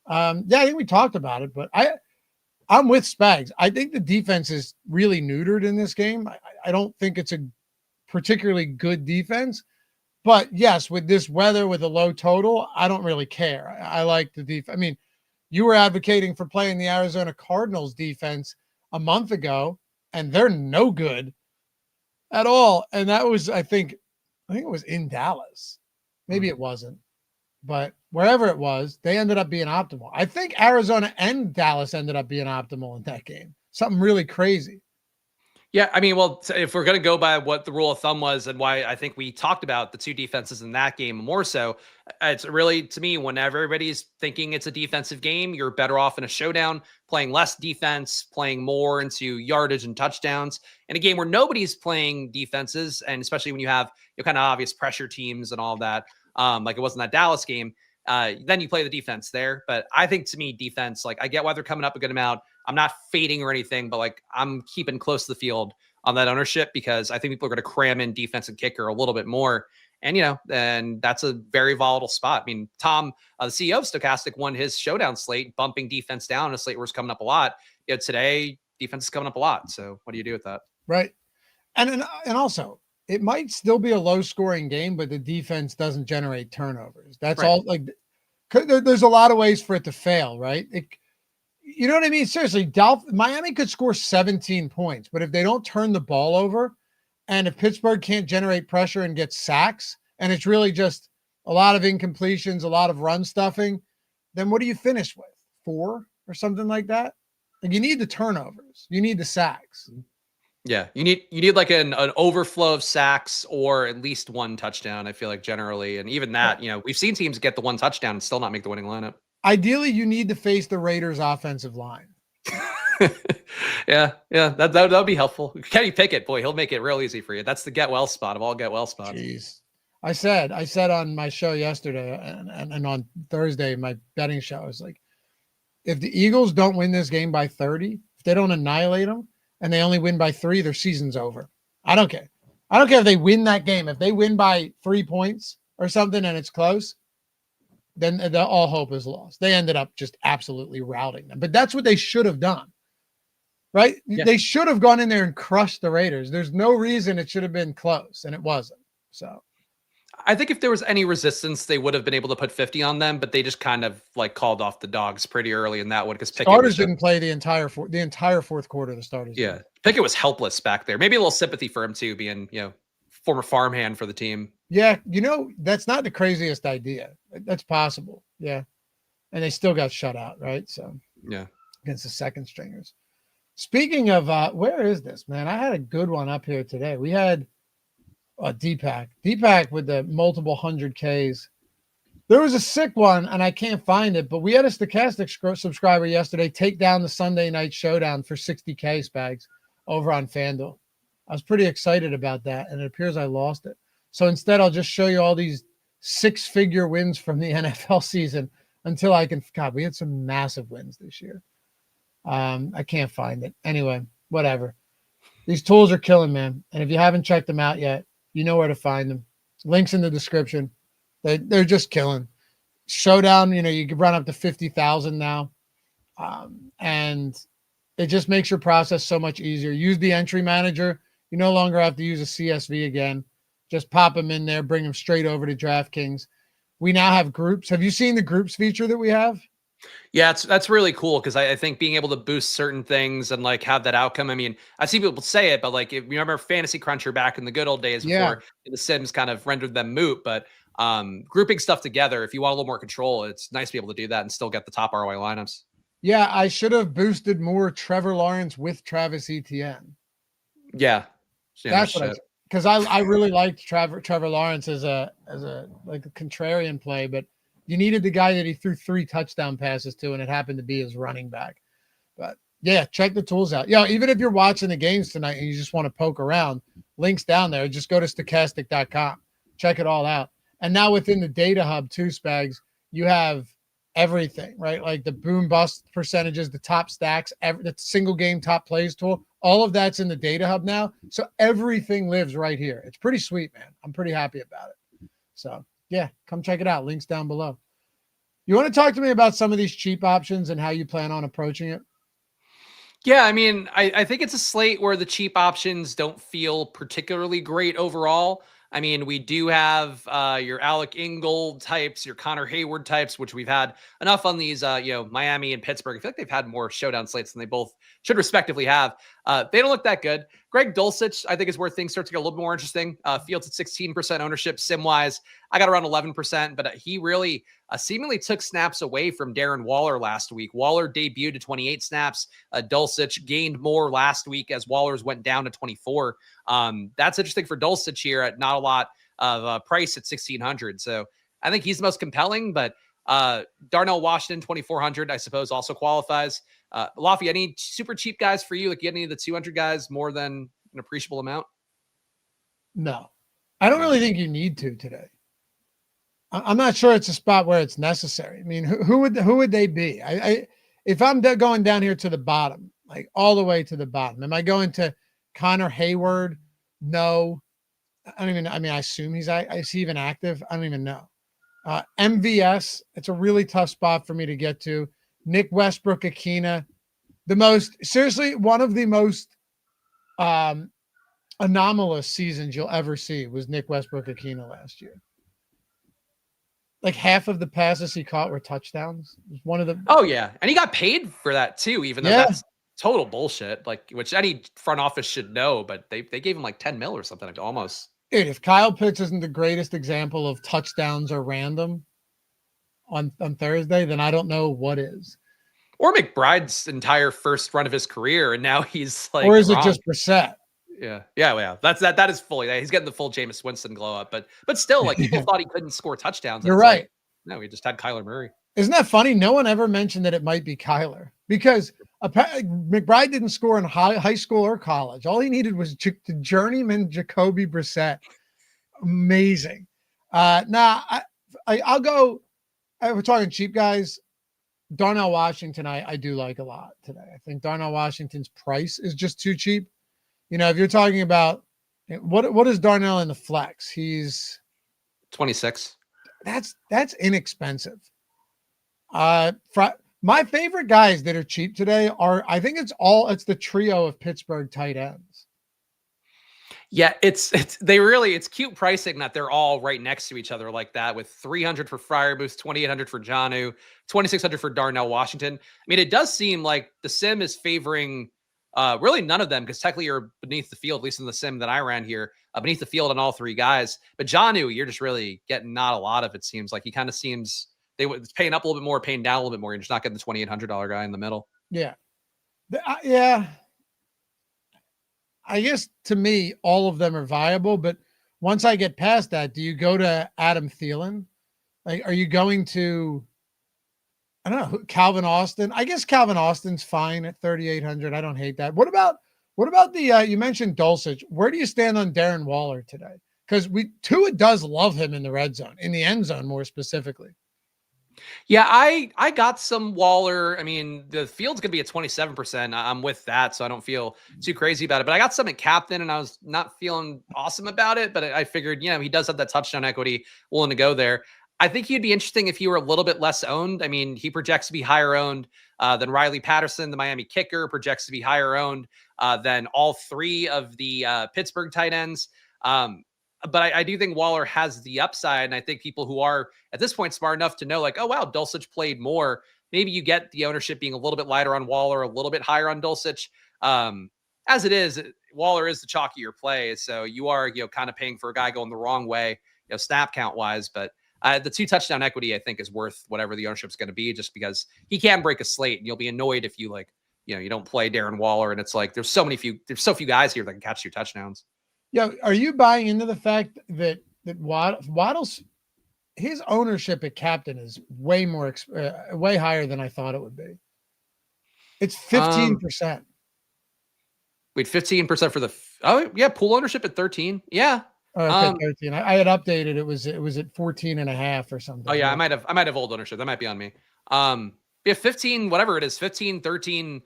Yeah, I think we talked about it, but I'm with Spags. I think the defense is really neutered in this game. I don't think it's a particularly good defense. But yes, with this weather, with a low total, I don't really care. I like the defense. I mean, you were advocating for playing the Arizona Cardinals defense a month ago, and they're no good at all. And that was, I think it was in Dallas. Maybe it wasn't. But wherever it was, they ended up being optimal. I think Arizona and Dallas ended up being optimal in that game. Something really crazy. Yeah, I mean, well, if we're going to go by what the rule of thumb was and why I think we talked about the two defenses in that game more so, it's really, to me, whenever everybody's thinking it's a defensive game, you're better off in a showdown, playing less defense, playing more into yardage and touchdowns. In a game where nobody's playing defenses, and especially when you have kind of obvious pressure teams and all that, like it was in that Dallas game, then you play the defense there. But I think, to me, defense, like I get why they're coming up a good amount. I'm not fading or anything, but like I'm keeping close to the field on that ownership because I think people are going to cram in defense and kicker a little bit more. And, and that's a very volatile spot. I mean, Tom, the CEO of Stochastic, won his showdown slate, bumping defense down. A slate where it's coming up a lot. Today, defense is coming up a lot. So what do you do with that? Right. And also, it might still be a low scoring game, but the defense doesn't generate turnovers. That's right. All. Like, there's a lot of ways for it to fail, right? You know what I mean? Seriously, Miami could score 17 points, but if they don't turn the ball over, and if Pittsburgh can't generate pressure and get sacks, and it's really just a lot of incompletions, a lot of run stuffing, then what do you finish with? 4 or something like that? Like, you need the turnovers. You need the sacks. Yeah, you need like an overflow of sacks or at least one touchdown, I feel like, generally. And even that, we've seen teams get the one touchdown and still not make the winning lineup. Ideally, you need to face the Raiders' offensive line. Yeah, that would be helpful. Kenny Pickett, boy, he'll make it real easy for you. That's the get well spot of all get well spots. Jeez. I said on my show yesterday and on Thursday, my betting show, I was like, if the Eagles don't win this game by 30, if they don't annihilate them and they only win by 3, their season's over. I don't care. I don't care if they win that game. If they win by 3 points or something and it's close, then all hope is lost. They ended up just absolutely routing them. But that's what they should have done, right? Yeah. They should have gone in there and crushed the Raiders. There's no reason it should have been close, and it wasn't. So I think if there was any resistance, they would have been able to put 50 on them, but they just kind of like called off the dogs pretty early in that one because starters didn't play the entire fourth quarter. The starters, yeah, Pickett was helpless back there. Maybe a little sympathy for him too, being former farmhand for the team. Yeah, that's not the craziest idea. That's possible. Yeah, and they still got shut out, right? So yeah, against the second stringers. Speaking of, where is this, man? I had a good one up here today. We had Deepak with the multiple 100Ks. There was a sick one, and I can't find it, but we had a Stochastic subscriber yesterday take down the Sunday night showdown for 60K Spags over on FanDuel. I was pretty excited about that, and it appears I lost it. So instead, I'll just show you all these 6-figure wins from the NFL season until I can. God, we had some massive wins this year. I can't find it. Anyway, whatever. These tools are killing, man. And if you haven't checked them out yet, you know where to find them. Links in the description. They're just killing. Showdown, you can run up to 50,000 now. And it just makes your process so much easier. Use the entry manager. You no longer have to use a CSV again. Just pop them in there, bring them straight over to DraftKings. We now have groups. Have you seen the groups feature that we have? Yeah, that's really cool because I think being able to boost certain things and like have that outcome. I mean, I see people say it, but like if you remember Fantasy Cruncher back in the good old days before the Sims kind of rendered them moot, but grouping stuff together, if you want a little more control, it's nice to be able to do that and still get the top ROI lineups. Yeah, I should have boosted more Trevor Lawrence with Travis Etienne. Yeah, that's what because I really liked Trevor Lawrence as a like a contrarian play, but you needed the guy that he threw 3 touchdown passes to, and it happened to be his running back. But yeah, check the tools out. Yeah, even if you're watching the games tonight and you just want to poke around, links down there. Just go to stochastic.com. Check it all out. And now within the data hub too, Spags, you have everything, right? Like the boom bust percentages, the top stacks, the single game top plays tool. All of that's in the data hub now. So everything lives right here. It's pretty sweet, man. I'm pretty happy about it. So yeah, come check it out. Links down below. You want to talk to me about some of these cheap options and how you plan on approaching it? Yeah, I mean, I think it's a slate where the cheap options don't feel particularly great overall. I mean, we do have your Alec Ingold types, your Connor Hayward types, which we've had enough on these, Miami and Pittsburgh. I feel like they've had more showdown slates than they both should respectively have. They don't look that good. Greg Dulcich, I think, is where things start to get a little bit more interesting. Fields at 16% ownership, sim-wise. I got around 11%, but he really seemingly took snaps away from Darren Waller last week. Waller debuted to 28 snaps. Dulcich gained more last week as Waller's went down to 24. That's interesting for Dulcich here at not a lot of price at 1,600. So I think he's the most compelling, but Darnell Washington, 2,400, I suppose also qualifies. Lafayette, any super cheap guys for you? Like, get any of the 200 guys more than an appreciable amount? No, I don't really think you need to today. I'm not sure it's a spot where it's necessary. I mean, who would they be? If I'm going down here to the bottom, like all the way to the bottom, am I going to Connor Hayward? No, I don't even. I mean, I assume is he even active? I don't even know. MVS, it's a really tough spot for me to get to. Nick Westbrook-Ikhine, one of the most anomalous seasons you'll ever see was Nick Westbrook-Ikhine last year. Like half of the passes he caught were touchdowns. One of the Oh yeah, and he got paid for that too, even though that's total bullshit. Like, which any front office should know, but they gave him like 10 mil or something, like almost. Dude, if Kyle Pitts isn't the greatest example of touchdowns are random on Thursday, then I don't know what is. Or McBride's entire first run of his career, and now he's like, or is it just Brissett? Yeah. That is fully. He's getting the full Jameis Winston glow up, but still, like people thought he couldn't score touchdowns. You're right. Like, no, he just had Kyler Murray. Isn't that funny? No one ever mentioned that it might be Kyler because McBride didn't score in high school or college. All he needed was the journeyman Jacoby Brissett. Amazing. I'll go. We're talking cheap guys. Darnell Washington, I do like a lot today. I think Darnell Washington's price is just too cheap. If you're talking about what is Darnell in the flex? He's 26. That's inexpensive. My favorite guys that are cheap today are, I think it's the trio of Pittsburgh tight ends. Yeah, it's cute pricing that they're all right next to each other like that, with 300 for Freiermuth, 2,800 for Jonnu, 2,600 for Darnell Washington. I mean, it does seem like the sim is favoring really none of them, because technically you're beneath the field, at least in the sim that I ran here, beneath the field on all three guys. But Jonnu, you're just really getting not a lot of, it seems like. He kind of seems it's paying up a little bit more, paying down a little bit more. You're just not getting the $2,800 guy in the middle. Yeah. Yeah. I guess to me, all of them are viable, but once I get past that, do you go to Adam Thielen? Like, are you going to, I don't know, Calvin Austin? I guess Calvin Austin's fine at 3,800. I don't hate that. What about the, you mentioned Dulcich. Where do you stand on Darren Waller today? Because Tua does love him in the red zone, in the end zone more specifically. Yeah, I got some Waller. I mean, the field's gonna be at 27%. I'm with that, so I don't feel too crazy about it. But I got some at captain, and I was not feeling awesome about it. But I figured, he does have that touchdown equity, willing to go there. I think he'd be interesting if he were a little bit less owned. I mean, he projects to be higher owned than Riley Patterson, the Miami kicker, projects to be higher owned than all three of the Pittsburgh tight ends. But I do think Waller has the upside, and I think people who are at this point smart enough to know, like, oh wow, Dulcich played more. Maybe you get the ownership being a little bit lighter on Waller, a little bit higher on Dulcich. As it is, Waller is the chalkier play, so you are kind of paying for a guy going the wrong way, snap count wise. But the 2 touchdown equity, I think, is worth whatever the ownership's going to be, just because he can break a slate, and you'll be annoyed if you you don't play Darren Waller, and it's like there's so few guys here that can catch 2 touchdowns. Yeah, are you buying into the fact that Waddle's his ownership at captain is way higher than I thought it would be? It's 15%. Wait, 15% for the pool ownership at 13. Yeah. Okay, 13. I had updated. It was at 14.5 or something. Oh yeah, I might have old ownership. That might be on me. Yeah, 15, whatever it is, 15, 13.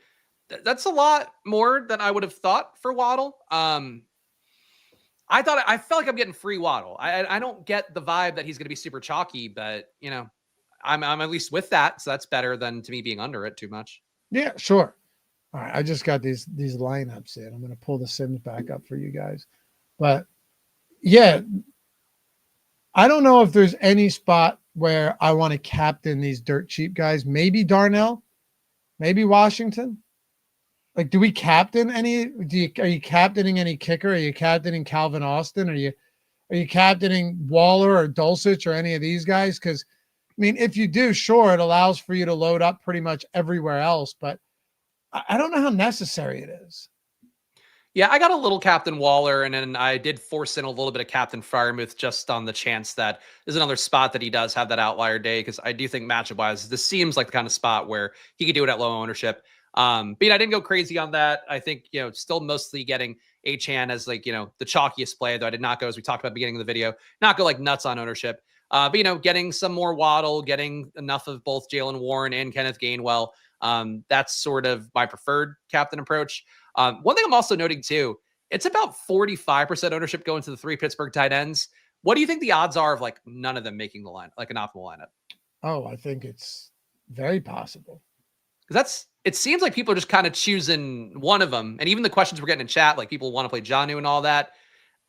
That's a lot more than I would have thought for Waddle. I felt like I'm getting free Waddle. I don't get the vibe that he's going to be super chalky, but I'm at least with that, so that's better than to me being under it too much. Yeah, sure. All right, I just got these lineups in. I'm going to pull the Sims back up for you guys, but yeah, I don't know if there's any spot where I want to captain these dirt cheap guys. Maybe Darnell, maybe Washington. Like, do we captain any? Are you captaining any kicker? Are you captaining Calvin Austin? Are you captaining Waller or Dulcich or any of these guys? Because I mean, if you do, sure, it allows for you to load up pretty much everywhere else, but I don't know how necessary it is. Yeah, I got a little Captain Waller, and then I did force in a little bit of Captain Freiermuth just on the chance that there's another spot that he does have that outlier day, because I do think matchup-wise, this seems like the kind of spot where he could do it at low ownership. But I didn't go crazy on that. I think, still mostly getting Achane as the chalkiest play, though I did not go, as we talked about at the beginning of the video, not go like nuts on ownership. But, getting some more Waddle, getting enough of both Jaylen Warren and Kenneth Gainwell. That's sort of my preferred captain approach. One thing I'm also noting too, it's about 45% ownership going to the 3 Pittsburgh tight ends. What do you think the odds are of none of them making the line, like an optimal lineup? Oh, I think it's very possible. Because it seems like people are just kind of choosing one of them. And even the questions we're getting in chat, like people want to play Jonnu and all that.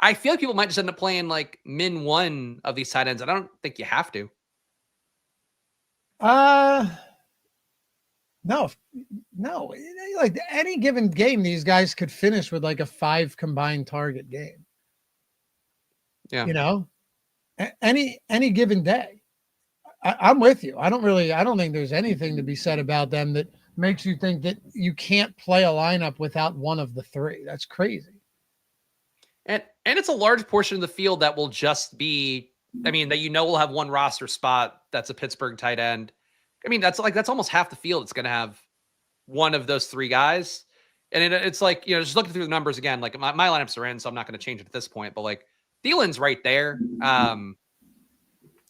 I feel like people might just end up playing min one of these tight ends. And I don't think you have to. No. Like any given game, these guys could finish with a 5 combined target game. Yeah. Any given day. I'm with you. I don't think there's anything to be said about them that makes you think that you can't play a lineup without one of the 3. That's crazy. And it's a large portion of the field that will just be, that will have one roster spot that's a Pittsburgh tight end. That's almost half the field. It's going to have one of those 3 guys. And it's just looking through the numbers again, my lineups are in, so I'm not going to change it at this point, but Thielen's right there.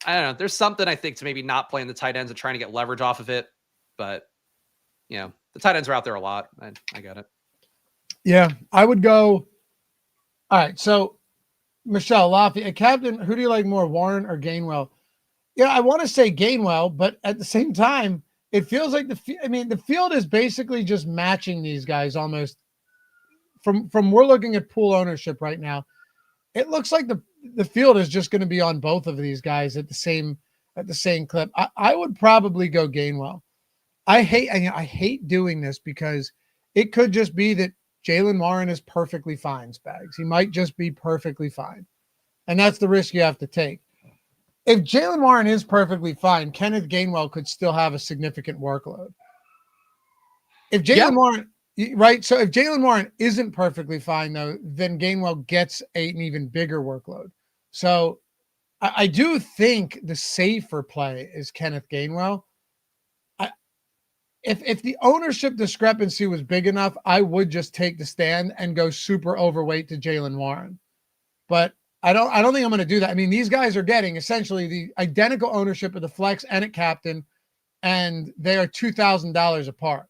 I don't know. There's something I think to maybe not playing the tight ends and trying to get leverage off of it. But, the tight ends are out there a lot. I get it. Yeah, I would go. All right. So, Michelle Laffy, a captain, who do you like more, Warren or Gainwell? Yeah, I want to say Gainwell, but at the same time, it feels like the field is basically just matching these guys almost. From we're looking at pool ownership right now, it looks like the field is just going to be on both of these guys at the same clip. I would probably go Gainwell. I hate doing this because it could just be that Jaylen Warren is perfectly fine, Spags. He might just be perfectly fine. And that's the risk you have to take. If Jaylen Warren is perfectly fine, Kenneth Gainwell could still have a significant workload. If Jaylen Warren, right? So if Jaylen Warren isn't perfectly fine, though, then Gainwell gets an even bigger workload. So I do think the safer play is Kenneth Gainwell. If the ownership discrepancy was big enough, I would just take the stand and go super overweight to Jaylen Warren. But I don't think I'm going to do that. I mean, these guys are getting essentially the identical ownership of the flex and at captain, and they are $2,000 apart.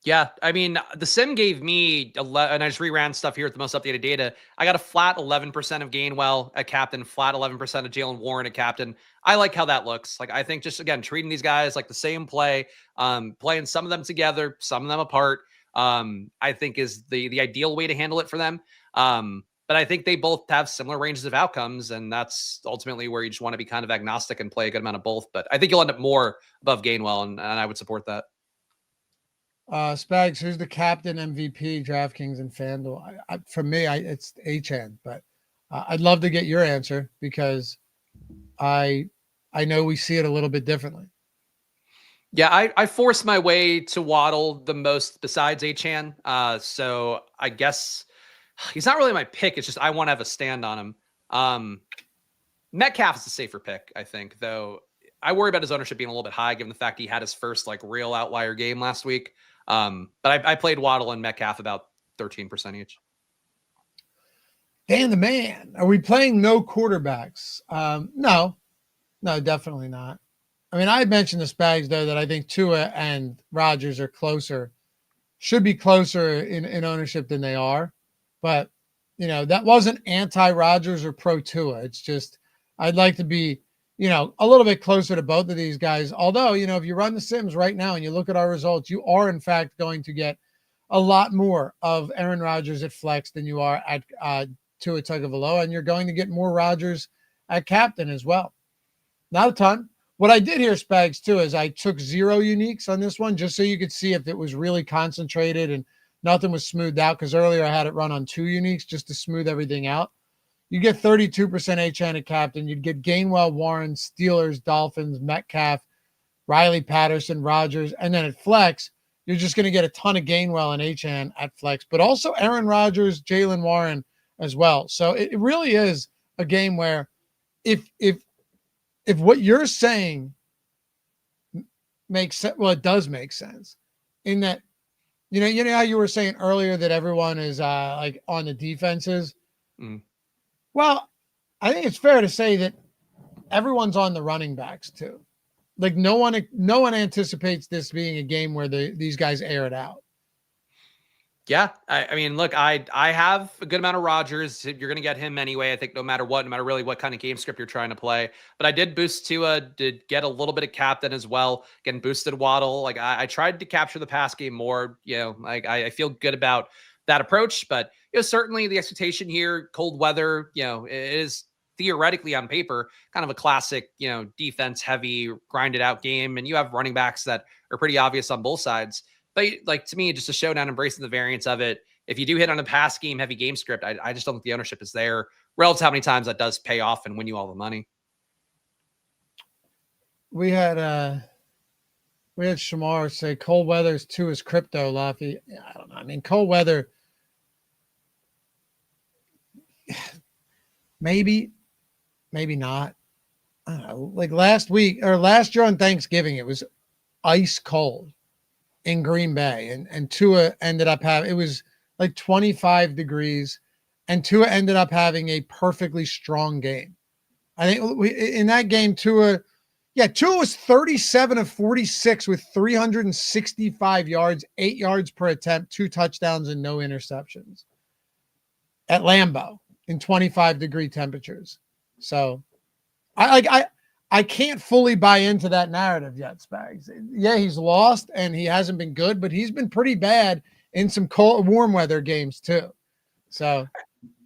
Yeah, I mean, the sim gave me, and I just reran stuff here with the most updated data. I got a flat 11% of Gainwell at captain, flat 11% of Jalen Warren at captain. I like how that looks. Like, I think just, again, treating these guys like the same play, playing some of them together, some of them apart, I think is the ideal way to handle it for them. But I think they both have similar ranges of outcomes, and that's ultimately where you just want to be kind of agnostic and play a good amount of both. But I think you'll end up more above Gainwell, and I would support that. Spags, who's the captain, MVP, DraftKings and FanDuel? For me, it's Achane, but I'd love to get your answer because I know we see it a little bit differently. Yeah, I forced my way to Waddle the most besides Achane. So I guess he's not really my pick. It's just I want to have a stand on him. Metcalf is a safer pick, I think, though. I worry about his ownership being a little bit high given the fact he had his first like real outlier game last week. But I played Waddle and Metcalf about 13% each. Dan the man. Are we playing no quarterbacks? No, definitely not. I mean, I mentioned the Spags though that I think Tua and Rodgers are closer, should be closer in ownership than they are. But that wasn't anti-Rodgers or pro Tua. It's just I'd like to be a little bit closer to both of these guys. Although, if you run the Sims right now and you look at our results, you are in fact going to get a lot more of Aaron Rodgers at flex than you are at Tua Tagovailoa, and you're going to get more Rodgers at captain as well. Not a ton. What I did here, Spags, too, is I took 0 uniques on this one just so you could see if it was really concentrated and nothing was smoothed out, because earlier I had it run on 2 uniques just to smooth everything out. You get 32% Achane at captain. You'd get Gainwell, Warren, Steelers, Dolphins, Metcalf, Riley Patterson, Rodgers. And then at flex, you're just going to get a ton of Gainwell and Achane at flex, but also Aaron Rodgers, Jalen Warren as well. So it really is a game where if what you're saying makes sense, well, it does make sense in that, you know how you were saying earlier that everyone is like on the defenses. Mm. Well, I think it's fair to say that everyone's on the running backs too. Like no one anticipates this being a game where these guys air it out. Yeah, I mean, look, I have a good amount of Rodgers. You're going to get him anyway. I think no matter really what kind of game script you're trying to play. But I did boost Tua, did get a little bit of captain as well. Getting boosted Waddle. Like I tried to capture the pass game more. Like I feel good about that approach. But certainly the expectation here, cold weather. It is theoretically on paper kind of a classic, defense heavy, grinded out game, and you have running backs that are pretty obvious on both sides. But like to me, just a showdown, embracing the variance of it. If you do hit on a pass game, heavy game script, I just don't think the ownership is there relative to how many times that does pay off and win you all the money. We had Shamar say cold weather's too is crypto, Laffy. I don't know. I mean, cold weather, maybe not. I don't know. Like last year on Thanksgiving, it was ice cold in Green Bay, and Tua ended up having, it was like 25 degrees, and Tua ended up having a perfectly strong game. I think in that game, Tua was 37 of 46 with 365 yards, 8 yards per attempt, 2 touchdowns, and no interceptions at Lambeau in 25-degree temperatures. So I can't fully buy into that narrative yet, Spags. Yeah, he's lost and he hasn't been good, but he's been pretty bad in some cold, warm weather games too. So,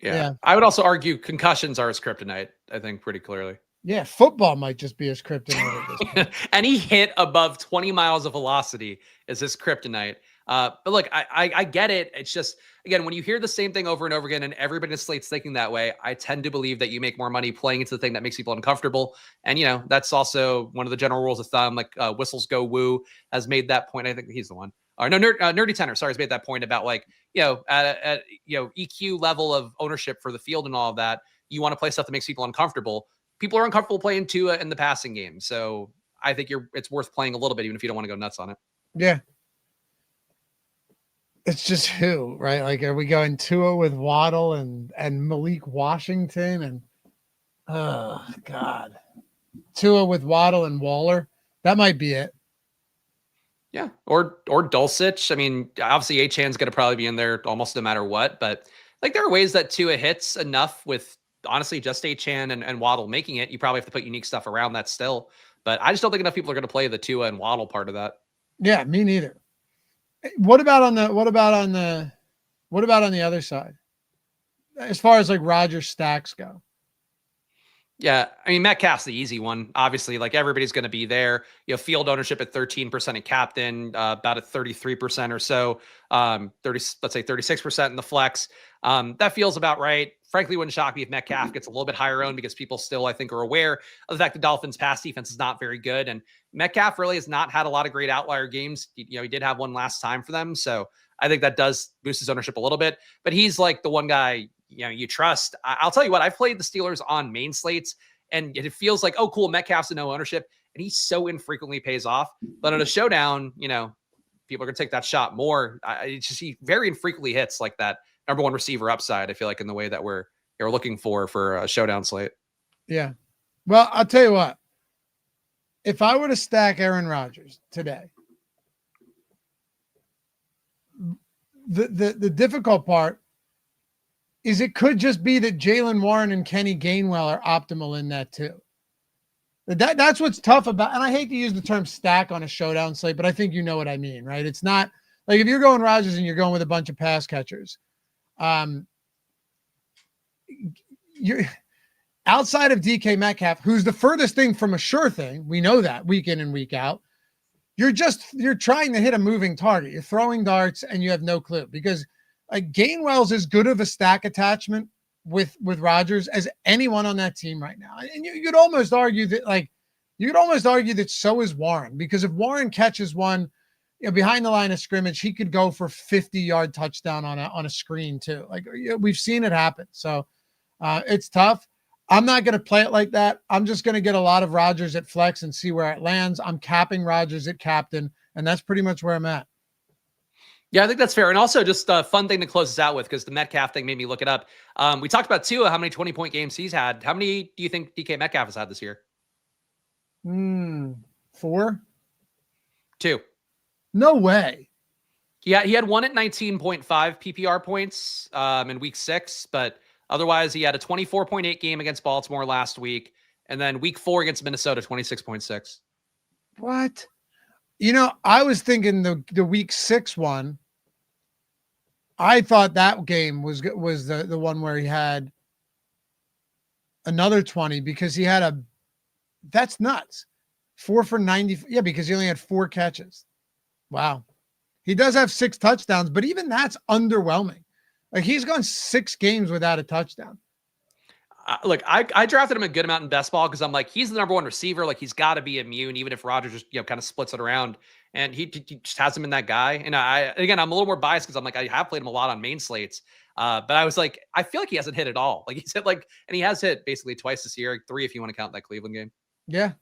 yeah. I would also argue concussions are his kryptonite, I think, pretty clearly. Yeah, football might just be his kryptonite. Any hit above 20 miles of velocity is his kryptonite. But look, I get it. It's just, again, when you hear the same thing over and over again and everybody in the slate's thinking that way, I tend to believe that you make more money playing into the thing that makes people uncomfortable. And, that's also one of the general rules of thumb, like Whistles Go Woo has made that point. I think he's the one. Or no, Nerdy Tenor, sorry, has made that point about like, at EQ level of ownership for the field and all of that, you want to play stuff that makes people uncomfortable. People are uncomfortable playing Tua in the passing game. So I think it's worth playing a little bit, even if you don't want to go nuts on it. Yeah. It's just who, right? Like, are we going Tua with Waddle and Malik Washington and oh God, Tua with Waddle and Waller? That might be it. Yeah, or Dulcich. I mean, obviously Achane's going to probably be in there almost no matter what, but like there are ways that Tua hits enough with honestly just Achane and Waddle making it. You probably have to put unique stuff around that still, but I just don't think enough people are going to play the Tua and Waddle part of that. Yeah, me neither. What about on the other side? As far as like Rodgers stacks go. Yeah, I mean Metcalf's the easy one. Obviously, like everybody's going to be there. You know, field ownership at 13% in captain, about at 33% or so. 36% in the flex. That feels about right. Frankly, wouldn't shock me if Metcalf gets a little bit higher owned because people still, I think, are aware of the fact the Dolphins' pass defense is not very good, and Metcalf really has not had a lot of great outlier games. You know, he did have one last time for them, so I think that does boost his ownership a little bit. But he's like the one guy you trust. I'll tell you what, I've played the Steelers on main slates and it feels like, oh, cool, Metcalf's a no ownership. And he so infrequently pays off. But at a showdown, people are going to take that shot more. It's just, he very infrequently hits like that number one receiver upside, I feel like, in the way that we're looking for a showdown slate. Yeah. Well, I'll tell you what, if I were to stack Aaron Rodgers today, the difficult part is it could just be that Jaylen Warren and Kenny Gainwell are optimal in that too. That's what's tough about, and I hate to use the term stack on a showdown slate, but I think you know what I mean, right? It's not like if you're going Rodgers and you're going with a bunch of pass catchers, you're outside of DK Metcalf, who's the furthest thing from a sure thing. We know that week in and week out. You're trying to hit a moving target. You're throwing darts and you have no clue because like Gainwell's as good of a stack attachment with Rodgers as anyone on that team right now. And you could almost argue that so is Warren, because if Warren catches one behind the line of scrimmage, he could go for 50-yard touchdown on a screen too. Like we've seen it happen. So it's tough. I'm not going to play it like that. I'm just going to get a lot of Rodgers at flex and see where it lands. I'm capping Rodgers at captain, and that's pretty much where I'm at. Yeah, I think that's fair. And also just a fun thing to close this out with, because the Metcalf thing made me look it up. We talked about Tua, how many 20-point games he's had. How many do you think DK Metcalf has had this year? 4? 2. No way. Yeah, he had one at 19.5 PPR points in week 6, but otherwise he had a 24.8 game against Baltimore last week. And then week 4 against Minnesota, 26.6. What? I was thinking the week 6 one. I thought that game was the one where he had another 20 because he had that's nuts. 4 for 90. Yeah, because he only had 4 catches. Wow. He does have 6 touchdowns, but even that's underwhelming. Like he's gone 6 games without a touchdown. Look, I drafted him a good amount in best ball because I'm like, he's the number one receiver. Like he's got to be immune, even if Rodgers just kind of splits it around. And he just hasn't been that guy. And I'm a little more biased because I'm like, I have played him a lot on main slates. But I was like, I feel like he hasn't hit at all. Like he's hit and he has hit basically twice this year, 3 if you want to count that Cleveland game. Yeah.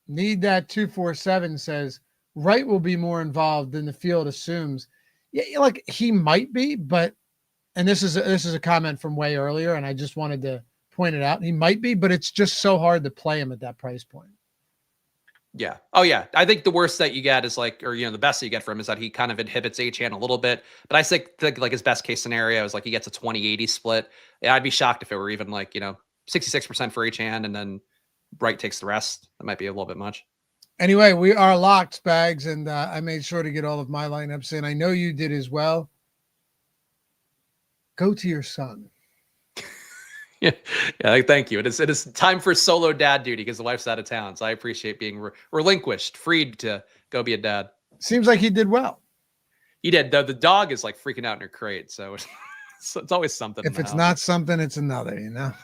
Need that 247 says Wright will be more involved than the field assumes. Yeah, like he might be, but. And this is a comment from way earlier, and I just wanted to point it out. He might be, but it's just so hard to play him at that price point. Yeah. Oh, yeah. I think the worst that you get is the best that you get from him is that he kind of inhibits Achane a little bit. But I think like his best case scenario is like he gets a 20-80 split. Yeah, I'd be shocked if it were even 66% for Achane and then Wright takes the rest. That might be a little bit much. Anyway, we are locked, Spags, and I made sure to get all of my lineups in. I know you did as well. Go to your son. Yeah. Thank you. It is time for solo dad duty because the wife's out of town. So I appreciate being relinquished, freed to go be a dad. Seems like he did well. He did. The dog is freaking out in her crate. So it's always something. If it's not something, it's another,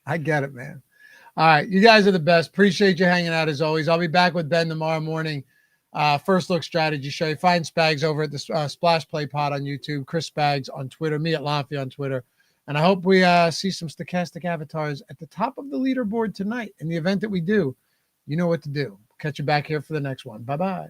I get it, man. All right. You guys are the best. Appreciate you hanging out as always. I'll be back with Ben tomorrow morning. First Look Strategy Show. You find Spags over at the Splash Play Pod on YouTube, Chris Spags on Twitter, me at Laffy on Twitter. And I hope we see some stochastic avatars at the top of the leaderboard tonight. In the event that we do, you know what to do. Catch you back here for the next one. Bye-bye.